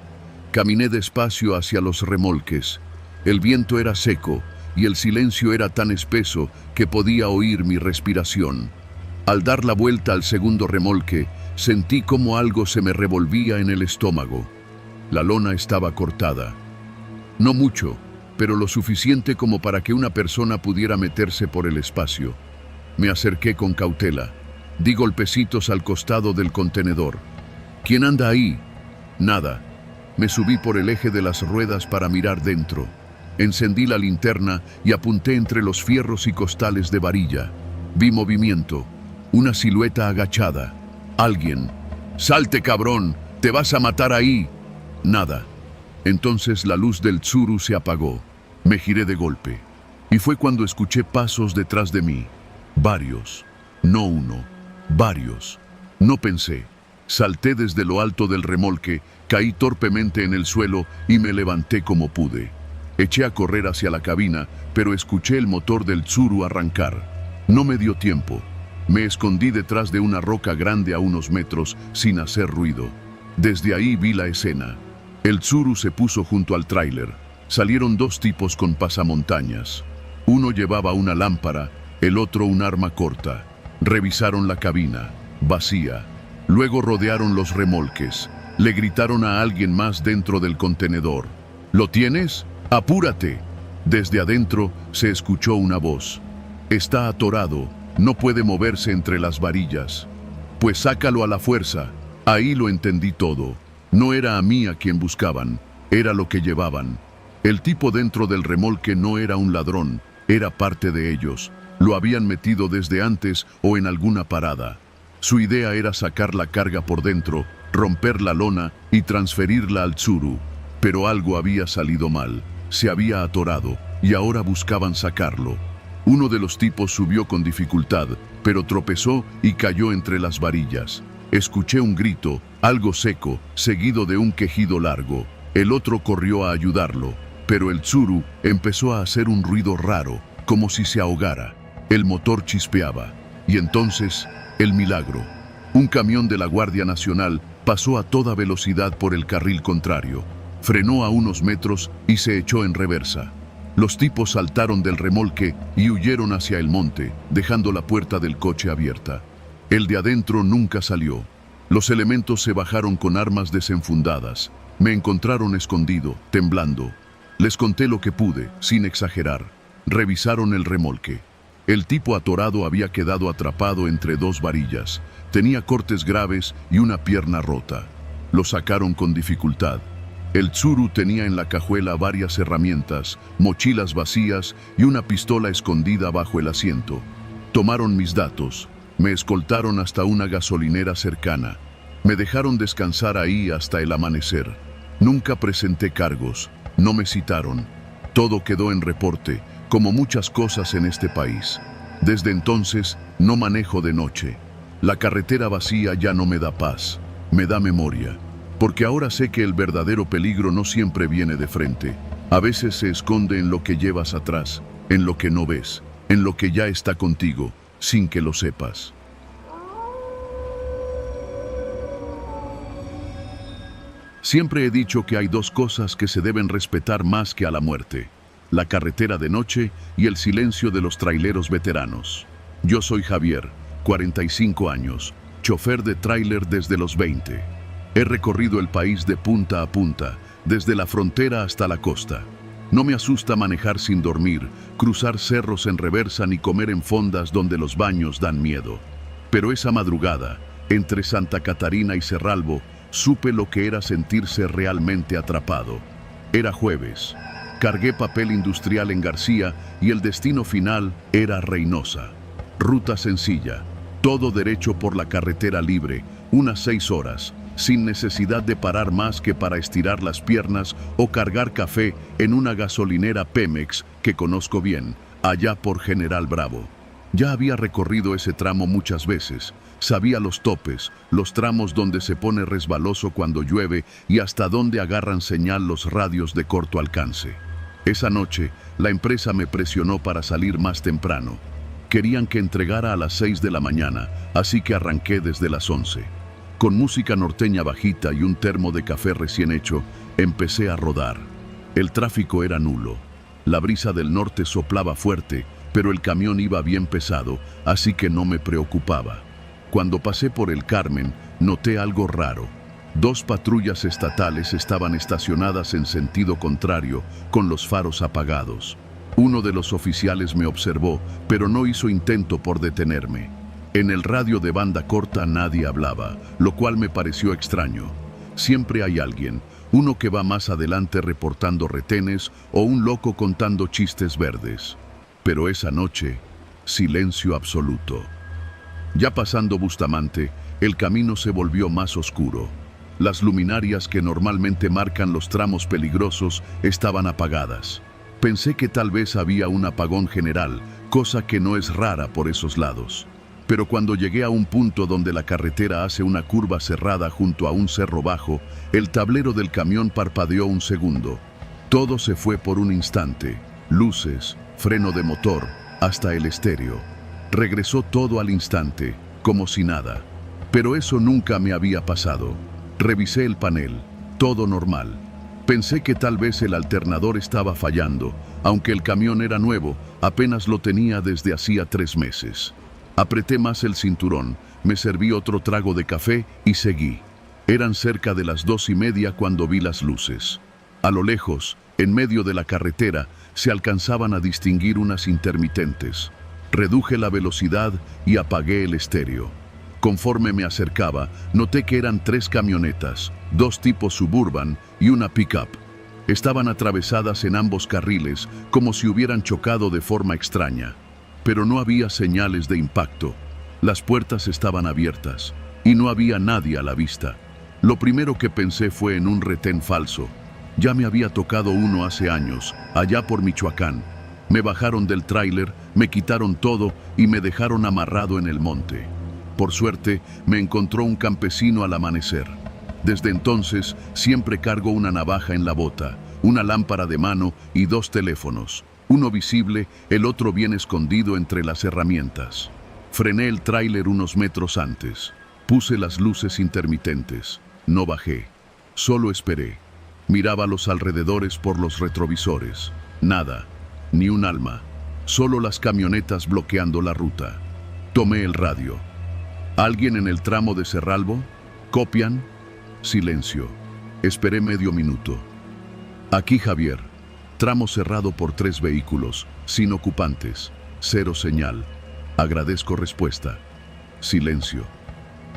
Caminé despacio hacia los remolques. El viento era seco y el silencio era tan espeso que podía oír mi respiración. Al dar la vuelta al segundo remolque, sentí como algo se me revolvía en el estómago. La lona estaba cortada. No mucho, pero lo suficiente como para que una persona pudiera meterse por el espacio. Me acerqué con cautela. Di golpecitos al costado del contenedor. ¿Quién anda ahí? Nada. Me subí por el eje de las ruedas para mirar dentro. Encendí la linterna y apunté entre los fierros y costales de varilla. Vi movimiento. Una silueta agachada. Alguien. ¡Salte, cabrón! ¡Te vas a matar ahí! Nada. Entonces la luz del Tsuru se apagó. Me giré de golpe. Y fue cuando escuché pasos detrás de mí. Varios. No uno. Varios. No pensé. Salté desde lo alto del remolque, caí torpemente en el suelo y me levanté como pude. Eché a correr hacia la cabina, pero escuché el motor del Tsuru arrancar. No me dio tiempo. Me escondí detrás de una roca grande a unos metros, sin hacer ruido. Desde ahí vi la escena. El Tsuru se puso junto al tráiler. Salieron dos tipos con pasamontañas. Uno llevaba una lámpara, el otro un arma corta. Revisaron la cabina, vacía. Luego rodearon los remolques. Le gritaron a alguien más dentro del contenedor. ¿Lo tienes? ¡Apúrate! Desde adentro se escuchó una voz. Está atorado, no puede moverse entre las varillas. Pues sácalo a la fuerza. Ahí lo entendí todo. No era a mí a quien buscaban, era lo que llevaban. El tipo dentro del remolque no era un ladrón, era parte de ellos. Lo habían metido desde antes o en alguna parada. Su idea era sacar la carga por dentro, romper la lona y transferirla al Tsuru. Pero algo había salido mal. Se había atorado y ahora buscaban sacarlo. Uno de los tipos subió con dificultad, pero tropezó y cayó entre las varillas. Escuché un grito, algo seco, seguido de un quejido largo. El otro corrió a ayudarlo, pero el Tsuru empezó a hacer un ruido raro, como si se ahogara. El motor chispeaba. Y entonces, el milagro. Un camión de la Guardia Nacional pasó a toda velocidad por el carril contrario. Frenó a unos metros y se echó en reversa. Los tipos saltaron del remolque y huyeron hacia el monte, dejando la puerta del coche abierta. El de adentro nunca salió. Los elementos se bajaron con armas desenfundadas. Me encontraron escondido, temblando. Les conté lo que pude, sin exagerar. Revisaron el remolque. El tipo atorado había quedado atrapado entre dos varillas. Tenía cortes graves y una pierna rota. Lo sacaron con dificultad. El Tsuru tenía en la cajuela varias herramientas, mochilas vacías y una pistola escondida bajo el asiento. Tomaron mis datos. Me escoltaron hasta una gasolinera cercana. Me dejaron descansar ahí hasta el amanecer. Nunca presenté cargos. No me citaron. Todo quedó en reporte, como muchas cosas en este país. Desde entonces, no manejo de noche. La carretera vacía ya no me da paz. Me da memoria. Porque ahora sé que el verdadero peligro no siempre viene de frente. A veces se esconde en lo que llevas atrás, en lo que no ves, en lo que ya está contigo, sin que lo sepas. Siempre he dicho que hay dos cosas que se deben respetar más que a la muerte: la carretera de noche y el silencio de los traileros veteranos. Yo soy Javier, 45 años, chofer de tráiler desde los 20. He recorrido el país de punta a punta, desde la frontera hasta la costa. No me asusta manejar sin dormir, cruzar cerros en reversa ni comer en fondas donde los baños dan miedo. Pero esa madrugada, entre Santa Catarina y Cerralbo, supe lo que era sentirse realmente atrapado. Era jueves. Cargué papel industrial en García y el destino final era Reynosa. Ruta sencilla, todo derecho por la carretera libre, unas 6 horas, sin necesidad de parar más que para estirar las piernas o cargar café en una gasolinera Pemex que conozco bien, allá por General Bravo. Ya había recorrido ese tramo muchas veces, sabía los topes, los tramos donde se pone resbaloso cuando llueve y hasta dónde agarran señal los radios de corto alcance. Esa noche, la empresa me presionó para salir más temprano. Querían que entregara a las 6 de la mañana, así que arranqué desde las 11. Con música norteña bajita y un termo de café recién hecho, empecé a rodar. El tráfico era nulo. La brisa del norte soplaba fuerte, pero el camión iba bien pesado, así que no me preocupaba. Cuando pasé por el Carmen, noté algo raro. 2 patrullas estatales estaban estacionadas en sentido contrario, con los faros apagados. Uno de los oficiales me observó, pero no hizo intento por detenerme. En el radio de banda corta nadie hablaba, lo cual me pareció extraño. Siempre hay alguien, uno que va más adelante reportando retenes o un loco contando chistes verdes. Pero esa noche, silencio absoluto. Ya pasando Bustamante, el camino se volvió más oscuro. Las luminarias que normalmente marcan los tramos peligrosos estaban apagadas. Pensé que tal vez había un apagón general, cosa que no es rara por esos lados. Pero cuando llegué a un punto donde la carretera hace una curva cerrada junto a un cerro bajo, el tablero del camión parpadeó un segundo. Todo se fue por un instante. Luces, freno de motor, hasta el estéreo. Regresó todo al instante, como si nada. Pero eso nunca me había pasado. Revisé el panel, todo normal. Pensé que tal vez el alternador estaba fallando, aunque el camión era nuevo, apenas lo tenía desde hacía 3 meses. Apreté más el cinturón, me serví otro trago de café y seguí. Eran cerca de las 2:30 cuando vi las luces. A lo lejos, en medio de la carretera, se alcanzaban a distinguir unas intermitentes. Reduje la velocidad y apagué el estéreo. Conforme me acercaba, noté que eran 3 camionetas, 2 tipos Suburban y una pickup. Estaban atravesadas en ambos carriles, como si hubieran chocado de forma extraña. Pero no había señales de impacto. Las puertas estaban abiertas y no había nadie a la vista. Lo primero que pensé fue en un retén falso. Ya me había tocado uno hace años, allá por Michoacán. Me bajaron del tráiler, me quitaron todo y me dejaron amarrado en el monte. Por suerte, me encontró un campesino al amanecer. Desde entonces, siempre cargo una navaja en la bota, una lámpara de mano y 2 teléfonos. Uno visible, el otro bien escondido entre las herramientas. Frené el tráiler unos metros antes. Puse las luces intermitentes. No bajé. Solo esperé. Miraba los alrededores por los retrovisores. Nada. Ni un alma. Solo las camionetas bloqueando la ruta. Tomé el radio. ¿Alguien en el tramo de Cerralbo? ¿Copian? Silencio. Esperé medio minuto. Aquí Javier. Tramo cerrado por 3 vehículos, sin ocupantes. 0 señal. Agradezco respuesta. Silencio.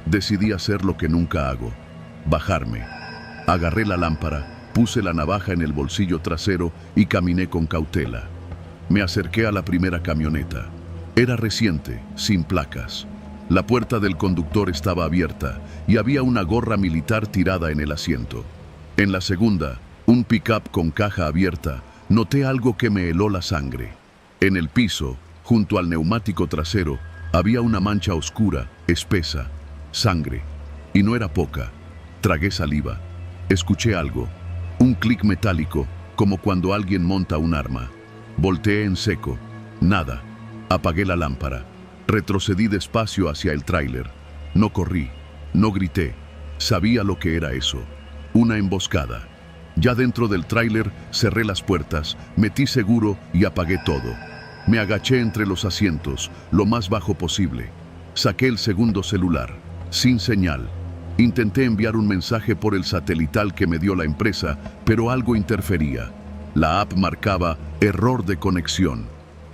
Decidí hacer lo que nunca hago. Bajarme. Agarré la lámpara, puse la navaja en el bolsillo trasero y caminé con cautela. Me acerqué a la primera camioneta. Era reciente, sin placas. La puerta del conductor estaba abierta y había una gorra militar tirada en el asiento. En la segunda, un pick-up con caja abierta, noté algo que me heló la sangre. En el piso, junto al neumático trasero, había una mancha oscura, espesa, sangre. Y no era poca. Tragué saliva. Escuché algo. Un clic metálico, como cuando alguien monta un arma. Volteé en seco. Nada. Apagué la lámpara. Retrocedí despacio hacia el tráiler. No corrí. No grité. Sabía lo que era eso. Una emboscada. Ya dentro del tráiler, cerré las puertas, metí seguro y apagué todo. Me agaché entre los asientos, lo más bajo posible. Saqué el segundo celular, sin señal. Intenté enviar un mensaje por el satelital que me dio la empresa, pero algo interfería. La app marcaba error de conexión.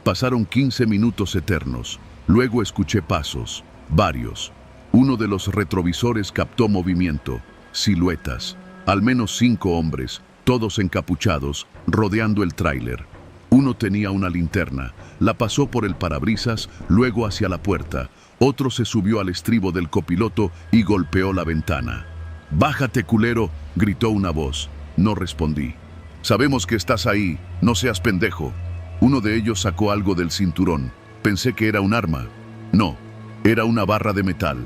Pasaron 15 minutos eternos. Luego escuché pasos, varios. Uno de los retrovisores captó movimiento, siluetas. Al menos 5 hombres, todos encapuchados, rodeando el tráiler. Uno tenía una linterna, la pasó por el parabrisas, luego hacia la puerta. Otro se subió al estribo del copiloto y golpeó la ventana. «¡Bájate, culero!», gritó una voz. No respondí. «Sabemos que estás ahí, no seas pendejo». Uno de ellos sacó algo del cinturón. Pensé que era un arma. No, era una barra de metal.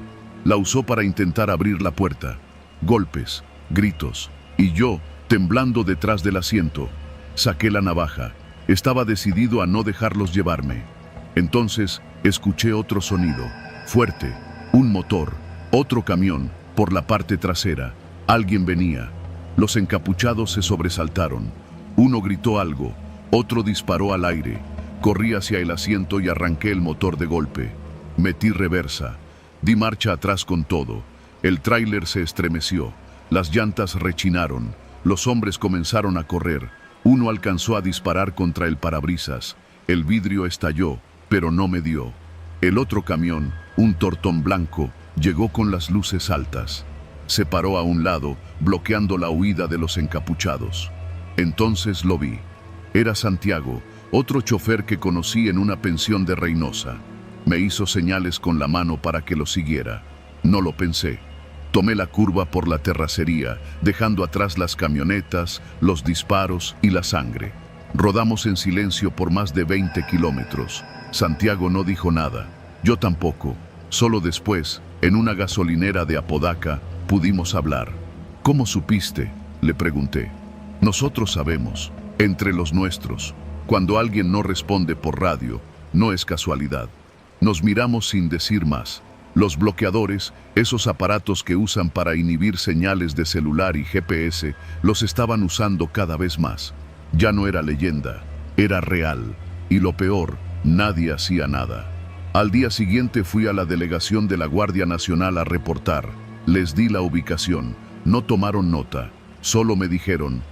La usó para intentar abrir la puerta. Golpes, gritos, y yo, temblando detrás del asiento. Saqué la navaja. Estaba decidido a no dejarlos llevarme. Entonces, escuché otro sonido, fuerte, un motor, otro camión, por la parte trasera. Alguien venía. Los encapuchados se sobresaltaron. Uno gritó algo, otro disparó al aire. Corrí hacia el asiento y arranqué el motor de golpe. Metí reversa. Di marcha atrás con todo. El tráiler se estremeció. Las llantas rechinaron. Los hombres comenzaron a correr. Uno alcanzó a disparar contra el parabrisas. El vidrio estalló, pero no me dio. El otro camión, un tortón blanco, llegó con las luces altas. Se paró a un lado, bloqueando la huida de los encapuchados. Entonces lo vi. Era Santiago, otro chofer que conocí en una pensión de Reynosa. Me hizo señales con la mano para que lo siguiera. No lo pensé. Tomé la curva por la terracería, dejando atrás las camionetas, los disparos y la sangre. Rodamos en silencio por más de 20 kilómetros. Santiago no dijo nada. Yo tampoco. Solo después, en una gasolinera de Apodaca, pudimos hablar. «¿Cómo supiste?», le pregunté. «Nosotros sabemos, entre los nuestros. Cuando alguien no responde por radio, no es casualidad». Nos miramos sin decir más. Los bloqueadores, esos aparatos que usan para inhibir señales de celular y GPS, los estaban usando cada vez más. Ya no era leyenda, era real. Y lo peor, nadie hacía nada. Al día siguiente fui a la delegación de la Guardia Nacional a reportar. Les di la ubicación, no tomaron nota. Solo me dijeron: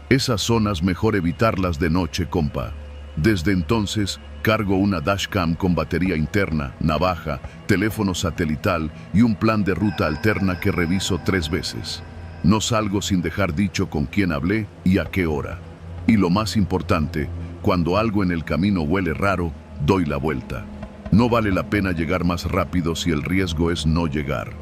«Esas zonas mejor evitarlas de noche, compa». Desde entonces, cargo una dashcam con batería interna, navaja, teléfono satelital y un plan de ruta alterna que reviso 3 veces. No salgo sin dejar dicho con quién hablé y a qué hora. Y lo más importante, cuando algo en el camino huele raro, doy la vuelta. No vale la pena llegar más rápido si el riesgo es no llegar.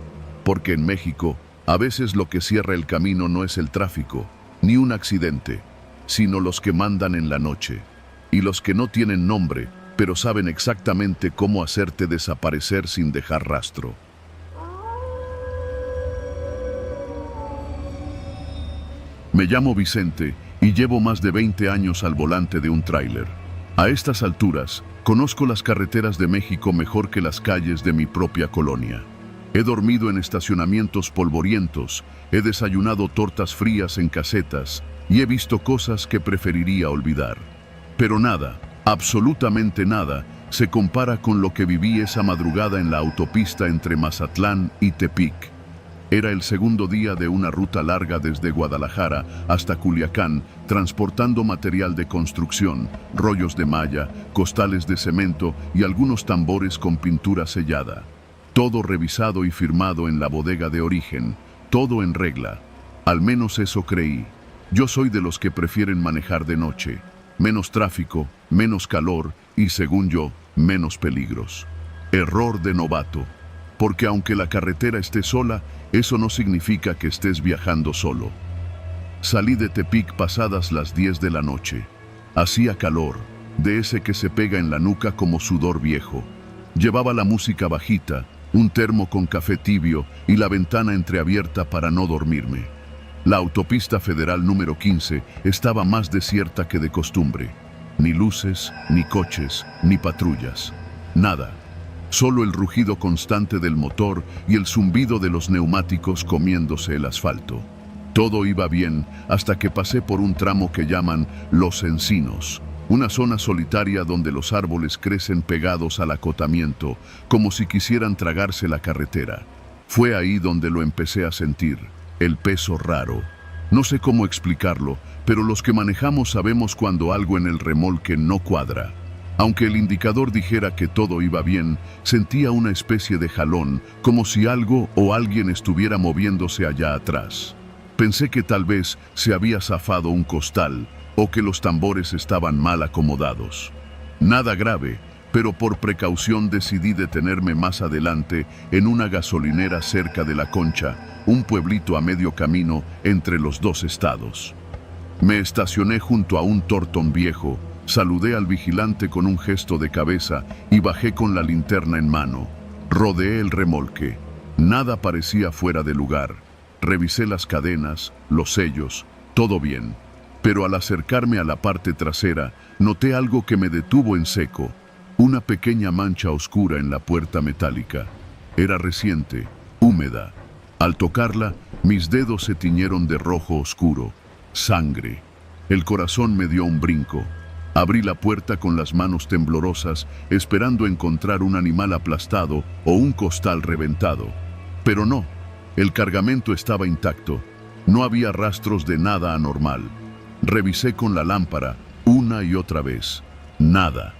Porque en México, a veces lo que cierra el camino no es el tráfico, ni un accidente, sino los que mandan en la noche. Y los que no tienen nombre, pero saben exactamente cómo hacerte desaparecer sin dejar rastro. Me llamo Vicente y llevo más de 20 años al volante de un tráiler. A estas alturas, conozco las carreteras de México mejor que las calles de mi propia colonia. He dormido en estacionamientos polvorientos, he desayunado tortas frías en casetas y he visto cosas que preferiría olvidar. Pero nada, absolutamente nada, se compara con lo que viví esa madrugada en la autopista entre Mazatlán y Tepic. Era el segundo día de una ruta larga desde Guadalajara hasta Culiacán, transportando material de construcción, rollos de malla, costales de cemento y algunos tambores con pintura sellada. Todo revisado y firmado en la bodega de origen, todo en regla. Al menos eso creí. Yo soy de los que prefieren manejar de noche. Menos tráfico, menos calor y, según yo, menos peligros. Error de novato. Porque aunque la carretera esté sola, eso no significa que estés viajando solo. Salí de Tepic pasadas las 10 de la noche. Hacía calor, de ese que se pega en la nuca como sudor viejo. Llevaba la música bajita, un termo con café tibio y la ventana entreabierta para no dormirme. La autopista federal número 15 estaba más desierta que de costumbre. Ni luces, ni coches, ni patrullas. Nada. Solo el rugido constante del motor y el zumbido de los neumáticos comiéndose el asfalto. Todo iba bien hasta que pasé por un tramo que llaman Los Encinos, una zona solitaria donde los árboles crecen pegados al acotamiento, como si quisieran tragarse la carretera. Fue ahí donde lo empecé a sentir, el peso raro. No sé cómo explicarlo, pero los que manejamos sabemos cuando algo en el remolque no cuadra. Aunque el indicador dijera que todo iba bien, sentía una especie de jalón, como si algo o alguien estuviera moviéndose allá atrás. Pensé que tal vez se había zafado un costal o que los tambores estaban mal acomodados. Nada grave, pero por precaución decidí detenerme más adelante en una gasolinera cerca de La Concha, un pueblito a medio camino entre los dos estados. Me estacioné junto a un tortón viejo, saludé al vigilante con un gesto de cabeza y bajé con la linterna en mano. Rodeé el remolque. Nada parecía fuera de lugar. Revisé las cadenas, los sellos, todo bien. Pero al acercarme a la parte trasera, noté algo que me detuvo en seco. Una pequeña mancha oscura en la puerta metálica. Era reciente, húmeda. Al tocarla, mis dedos se tiñeron de rojo oscuro. Sangre. El corazón me dio un brinco. Abrí la puerta con las manos temblorosas, esperando encontrar un animal aplastado o un costal reventado. Pero no. El cargamento estaba intacto. No había rastros de nada anormal. Revisé con la lámpara una y otra vez. Nada.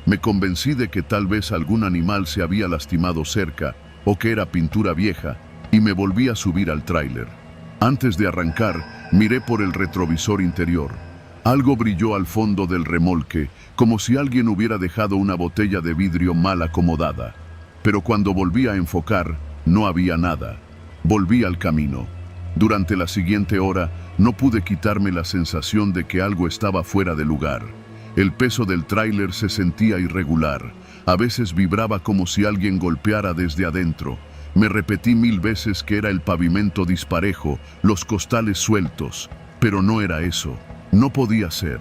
Me convencí de que tal vez algún animal se había lastimado cerca o que era pintura vieja y me volví a subir al tráiler. Antes de arrancar, miré por el retrovisor interior. Algo brilló al fondo del remolque, como si alguien hubiera dejado una botella de vidrio mal acomodada. Pero cuando volví a enfocar, no había nada. Volví al camino. Durante la siguiente hora, no pude quitarme la sensación de que algo estaba fuera de lugar. El peso del tráiler se sentía irregular. A veces vibraba como si alguien golpeara desde adentro. Me repetí 1000 veces que era el pavimento disparejo, los costales sueltos. Pero no era eso. No podía ser.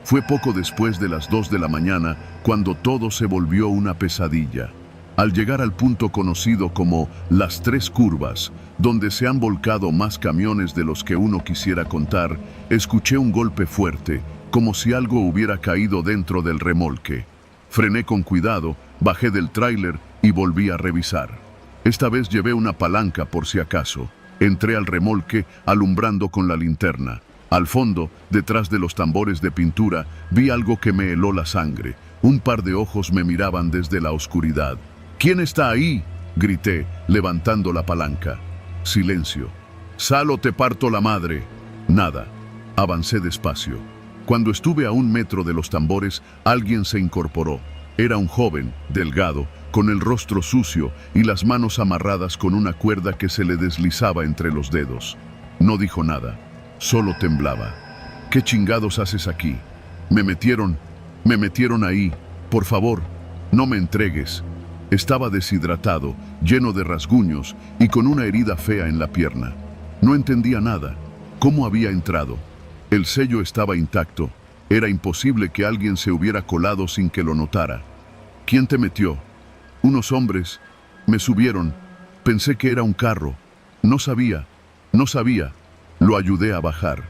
Fue poco después de las 2 de la mañana cuando todo se volvió una pesadilla. Al llegar al punto conocido como Las Tres Curvas, donde se han volcado más camiones de los que uno quisiera contar, escuché un golpe fuerte, como si algo hubiera caído dentro del remolque. Frené con cuidado, bajé del tráiler y volví a revisar. Esta vez llevé una palanca por si acaso. Entré al remolque alumbrando con la linterna. Al fondo, detrás de los tambores de pintura, vi algo que me heló la sangre. Un par de ojos me miraban desde la oscuridad. «¿Quién está ahí?», grité, levantando la palanca. Silencio. «Sal o te parto la madre». Nada. Avancé despacio. Cuando estuve a 1 metro de los tambores, alguien se incorporó. Era un joven, delgado, con el rostro sucio y las manos amarradas con una cuerda que se le deslizaba entre los dedos. No dijo nada. Solo temblaba. «¿Qué chingados haces aquí?». Me metieron ahí. Por favor, no me entregues». Estaba deshidratado, lleno de rasguños y con una herida fea en la pierna. No entendía nada. ¿Cómo había entrado? El sello estaba intacto. Era imposible que alguien se hubiera colado sin que lo notara. ¿Quién te metió? Unos hombres. Me subieron. Pensé que era un carro. No sabía. Lo ayudé a bajar.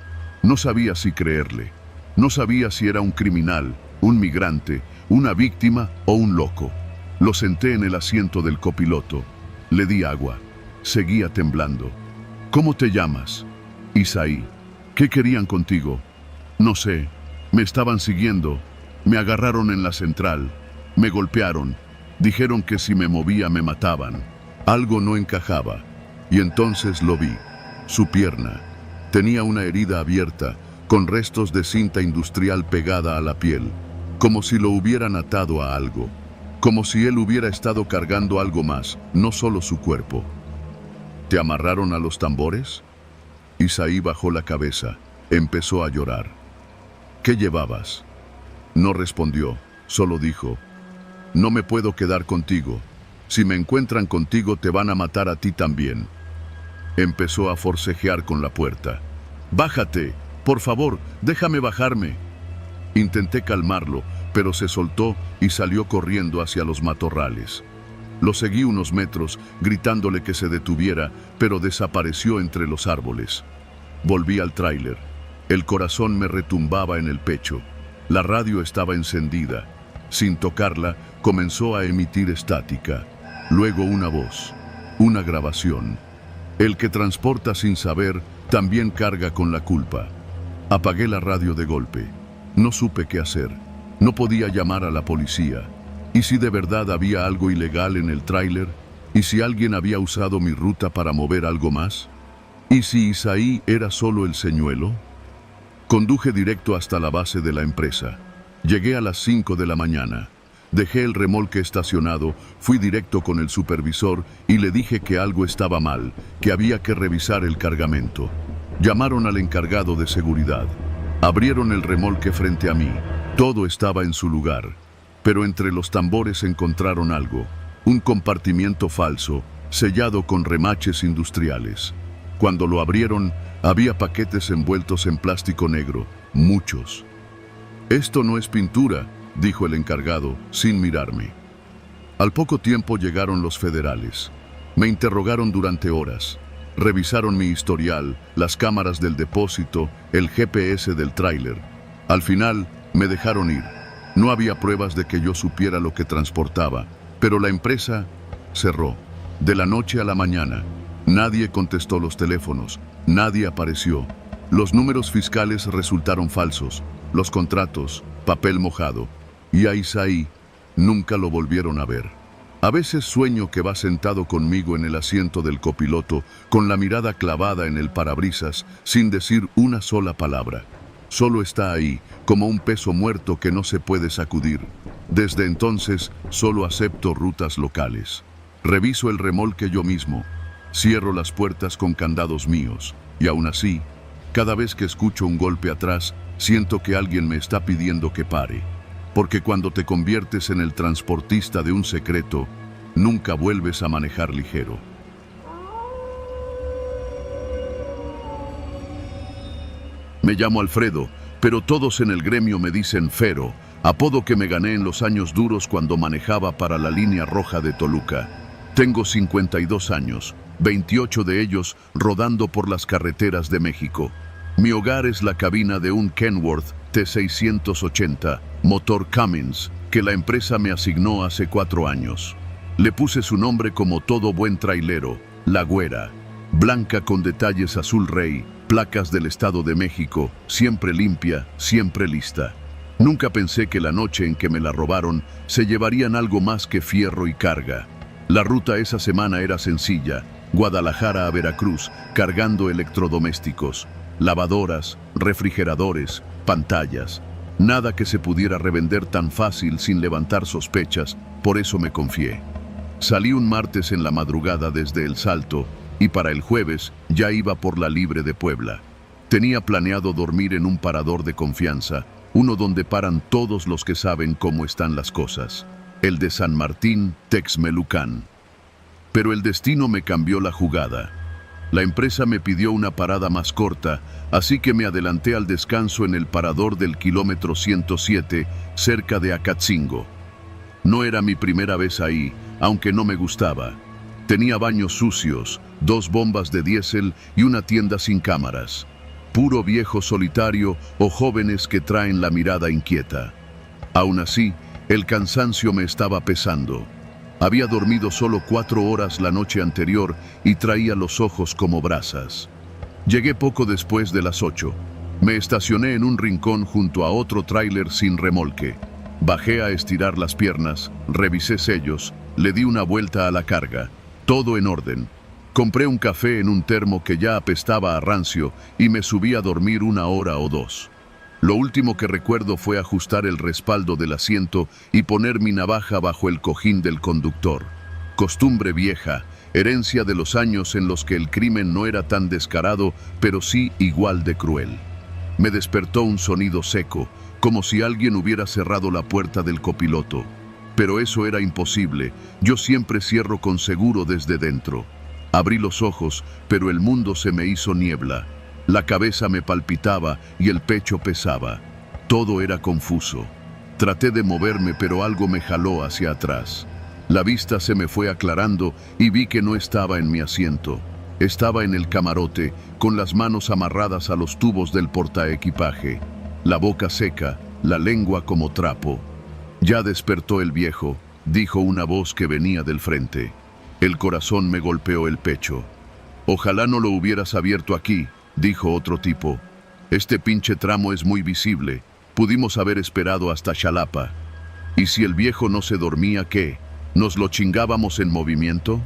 No sabía si creerle. No sabía si era un criminal, un migrante, una víctima o un loco. Lo senté en el asiento del copiloto. Le di agua. Seguía temblando. «¿Cómo te llamas?» «Isaí». «¿Qué querían contigo?» «No sé. Me estaban siguiendo. Me agarraron en la central. Me golpearon. Dijeron que si me movía me mataban». Algo no encajaba. Y entonces lo vi. Su pierna. Tenía una herida abierta, con restos de cinta industrial pegada a la piel. Como si lo hubieran atado a algo. Como si él hubiera estado cargando algo más, no solo su cuerpo. «¿Te amarraron a los tambores?» Isaí bajó la cabeza. Empezó a llorar. «¿Qué llevabas?» No respondió, solo dijo: «No me puedo quedar contigo. Si me encuentran contigo te van a matar a ti también». Empezó a forcejear con la puerta. «Bájate, por favor, déjame bajarme». Intenté calmarlo, pero se soltó y salió corriendo hacia los matorrales. Lo seguí unos metros, gritándole que se detuviera, pero desapareció entre los árboles. Volví al tráiler. El corazón me retumbaba en el pecho. La radio estaba encendida. Sin tocarla, comenzó a emitir estática. Luego una voz, una grabación. El que transporta sin saber, también carga con la culpa. Apagué la radio de golpe. No supe qué hacer. No podía llamar a la policía. ¿Y si de verdad había algo ilegal en el tráiler? ¿Y si alguien había usado mi ruta para mover algo más? ¿Y si Isaí era solo el señuelo? Conduje directo hasta la base de la empresa. Llegué a las 5 de la mañana. Dejé el remolque estacionado, fui directo con el supervisor y le dije que algo estaba mal, que había que revisar el cargamento. Llamaron al encargado de seguridad. Abrieron el remolque frente a mí. Todo estaba en su lugar. Pero entre los tambores encontraron algo. Un compartimiento falso, sellado con remaches industriales. Cuando lo abrieron, había paquetes envueltos en plástico negro, muchos. «Esto no es pintura», dijo el encargado, sin mirarme. Al poco tiempo llegaron los federales. Me interrogaron durante horas. Revisaron mi historial, las cámaras del depósito, el GPS del tráiler. Al final, me dejaron ir. No había pruebas de que yo supiera lo que transportaba, pero la empresa cerró. De la noche a la mañana. Nadie contestó los teléfonos, nadie apareció. Los números fiscales resultaron falsos, los contratos, papel mojado. Y a Isaí nunca lo volvieron a ver. A veces sueño que va sentado conmigo en el asiento del copiloto, con la mirada clavada en el parabrisas, sin decir una sola palabra. Solo está ahí, como un peso muerto que no se puede sacudir. Desde entonces, solo acepto rutas locales. Reviso el remolque yo mismo. Cierro las puertas con candados míos, y aún así, cada vez que escucho un golpe atrás, siento que alguien me está pidiendo que pare. Porque cuando te conviertes en el transportista de un secreto, nunca vuelves a manejar ligero. Me llamo Alfredo, pero todos en el gremio me dicen Fero, apodo que me gané en los años duros cuando manejaba para la línea roja de Toluca. Tengo 52 años. 28 de ellos rodando por las carreteras de México. Mi hogar es la cabina de un Kenworth T680, motor Cummins, que la empresa me asignó hace 4 años. Le puse su nombre como todo buen trailero, La Güera. Blanca con detalles azul rey, placas del Estado de México, siempre limpia, siempre lista. Nunca pensé que la noche en que me la robaron se llevarían algo más que fierro y carga. La ruta esa semana era sencilla. Guadalajara a Veracruz, cargando electrodomésticos, lavadoras, refrigeradores, pantallas. Nada que se pudiera revender tan fácil sin levantar sospechas, por eso me confié. Salí un martes en la madrugada desde El Salto y para el jueves ya iba por la Libre de Puebla. Tenía planeado dormir en un parador de confianza, uno donde paran todos los que saben cómo están las cosas, el de San Martín, Texmelucan. Pero el destino me cambió la jugada. La empresa me pidió una parada más corta, así que me adelanté al descanso en el parador del kilómetro 107, cerca de Acatzingo. No era mi primera vez ahí, aunque no me gustaba. Tenía baños sucios, 2 bombas de diésel y una tienda sin cámaras. Puro viejo solitario o jóvenes que traen la mirada inquieta. Aún así, el cansancio me estaba pesando. Había dormido solo 4 horas la noche anterior y traía los ojos como brasas. Llegué poco después de las 8. Me estacioné en un rincón junto a otro tráiler sin remolque. Bajé a estirar las piernas, revisé sellos, le di una vuelta a la carga. Todo en orden. Compré un café en un termo que ya apestaba a rancio y me subí a dormir 1 hora o 2. Lo último que recuerdo fue ajustar el respaldo del asiento y poner mi navaja bajo el cojín del conductor. Costumbre vieja, herencia de los años en los que el crimen no era tan descarado, pero sí igual de cruel. Me despertó un sonido seco, como si alguien hubiera cerrado la puerta del copiloto. Pero eso era imposible, yo siempre cierro con seguro desde dentro. Abrí los ojos, pero el mundo se me hizo niebla. La cabeza me palpitaba y el pecho pesaba. Todo era confuso. Traté de moverme, pero algo me jaló hacia atrás. La vista se me fue aclarando y vi que no estaba en mi asiento. Estaba en el camarote, con las manos amarradas a los tubos del portaequipaje, la boca seca, la lengua como trapo. «Ya despertó el viejo», dijo una voz que venía del frente. El corazón me golpeó el pecho. «Ojalá no lo hubieras abierto aquí», dijo otro tipo. «Este pinche tramo es muy visible. Pudimos haber esperado hasta Xalapa. ¿Y si el viejo no se dormía, qué? ¿Nos lo chingábamos en movimiento?»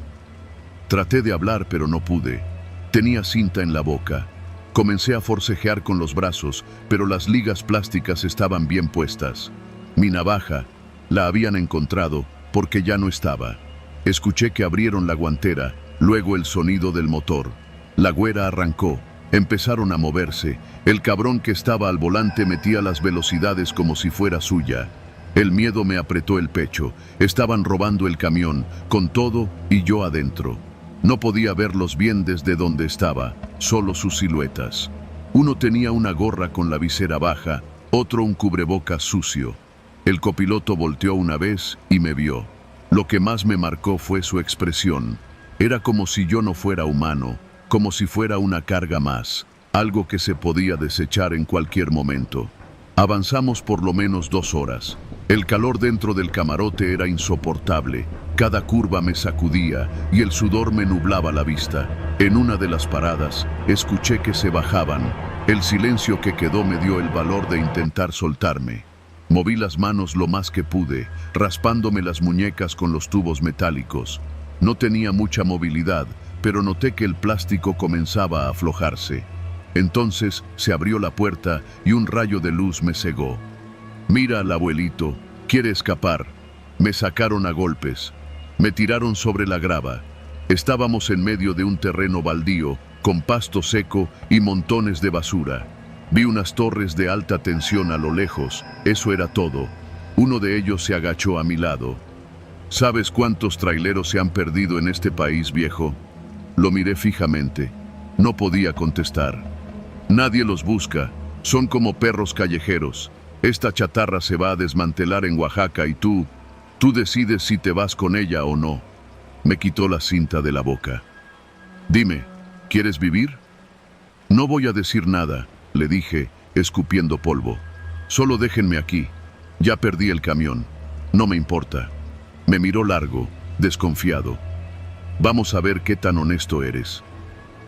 Traté de hablar, pero no pude. Tenía cinta en la boca. Comencé a forcejear con los brazos, pero las ligas plásticas estaban bien puestas. Mi navaja la habían encontrado porque ya no estaba. Escuché que abrieron la guantera, luego el sonido del motor. La güera arrancó. Empezaron a moverse. El cabrón que estaba al volante metía las velocidades como si fuera suya. El miedo me apretó el pecho. Estaban robando el camión, con todo y yo adentro. No podía verlos bien desde donde estaba, solo sus siluetas. Uno tenía una gorra con la visera baja, otro un cubrebocas sucio. El copiloto volteó una vez y me vio. Lo que más me marcó fue su expresión. Era como si yo no fuera humano, como si fuera una carga más, algo que se podía desechar en cualquier momento. Avanzamos por lo menos 2 horas. El calor dentro del camarote era insoportable. Cada curva me sacudía y el sudor me nublaba la vista. En una de las paradas, escuché que se bajaban. El silencio que quedó me dio el valor de intentar soltarme. Moví las manos lo más que pude, raspándome las muñecas con los tubos metálicos. No tenía mucha movilidad, pero noté que el plástico comenzaba a aflojarse. Entonces se abrió la puerta y un rayo de luz me cegó. «Mira al abuelito, quiere escapar». Me sacaron a golpes. Me tiraron sobre la grava. Estábamos en medio de un terreno baldío, con pasto seco y montones de basura. Vi unas torres de alta tensión a lo lejos, eso era todo. Uno de ellos se agachó a mi lado. «¿Sabes cuántos traileros se han perdido en este país, viejo?» Lo miré fijamente. No podía contestar. «Nadie los busca, son como perros callejeros. Esta chatarra se va a desmantelar en Oaxaca y tú decides si te vas con ella o no». Me quitó la cinta de la boca. «Dime, ¿quieres vivir?» «No voy a decir nada», le dije, escupiendo polvo. «Solo déjenme aquí. Ya perdí el camión. No me importa». Me miró largo, desconfiado. «Vamos a ver qué tan honesto eres».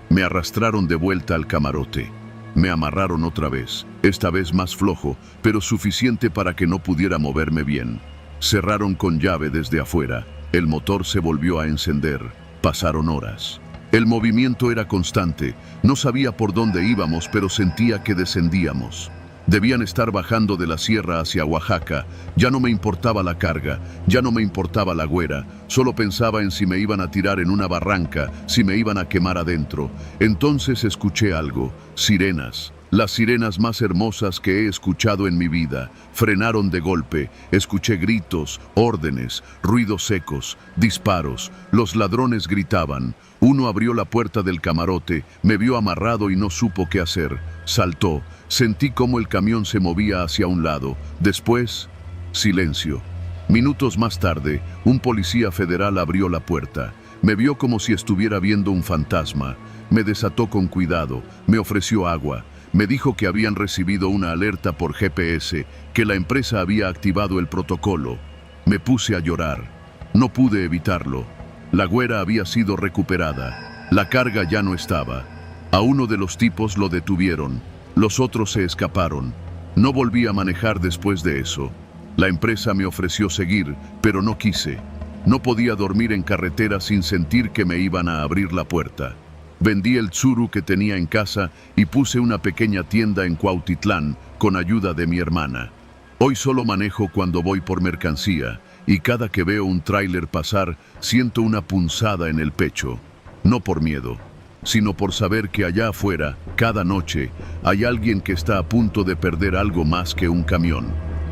Me arrastraron de vuelta al camarote. Me amarraron otra vez, esta vez más flojo, pero suficiente para que no pudiera moverme bien. Cerraron con llave desde afuera. El motor se volvió a encender. Pasaron horas. El movimiento era constante. No sabía por dónde íbamos, pero sentía que descendíamos. Debían estar bajando de la sierra hacia Oaxaca. Ya no me importaba la carga, ya no me importaba la güera. Solo pensaba en si me iban a tirar en una barranca, si me iban a quemar adentro. Entonces escuché algo. Sirenas. Las sirenas más hermosas que he escuchado en mi vida. Frenaron de golpe. Escuché gritos, órdenes, ruidos secos, disparos. Los ladrones gritaban. Uno abrió la puerta del camarote, me vio amarrado y no supo qué hacer. Saltó. Sentí cómo el camión se movía hacia un lado. Después, silencio. Minutos más tarde, un policía federal abrió la puerta. Me vio como si estuviera viendo un fantasma. Me desató con cuidado. Me ofreció agua. Me dijo que habían recibido una alerta por GPS, que la empresa había activado el protocolo. Me puse a llorar. No pude evitarlo. La güera había sido recuperada. La carga ya no estaba. A uno de los tipos lo detuvieron. Los otros se escaparon. No volví a manejar después de eso. La empresa me ofreció seguir, pero no quise. No podía dormir en carretera sin sentir que me iban a abrir la puerta. Vendí el tsuru que tenía en casa y puse una pequeña tienda en Cuautitlán con ayuda de mi hermana. Hoy solo manejo cuando voy por mercancía y cada que veo un tráiler pasar siento una punzada en el pecho. No por miedo, sino por saber que allá afuera, cada noche, hay alguien que está a punto de perder algo más que un camión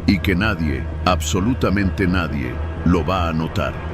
y que nadie, absolutamente nadie, lo va a notar.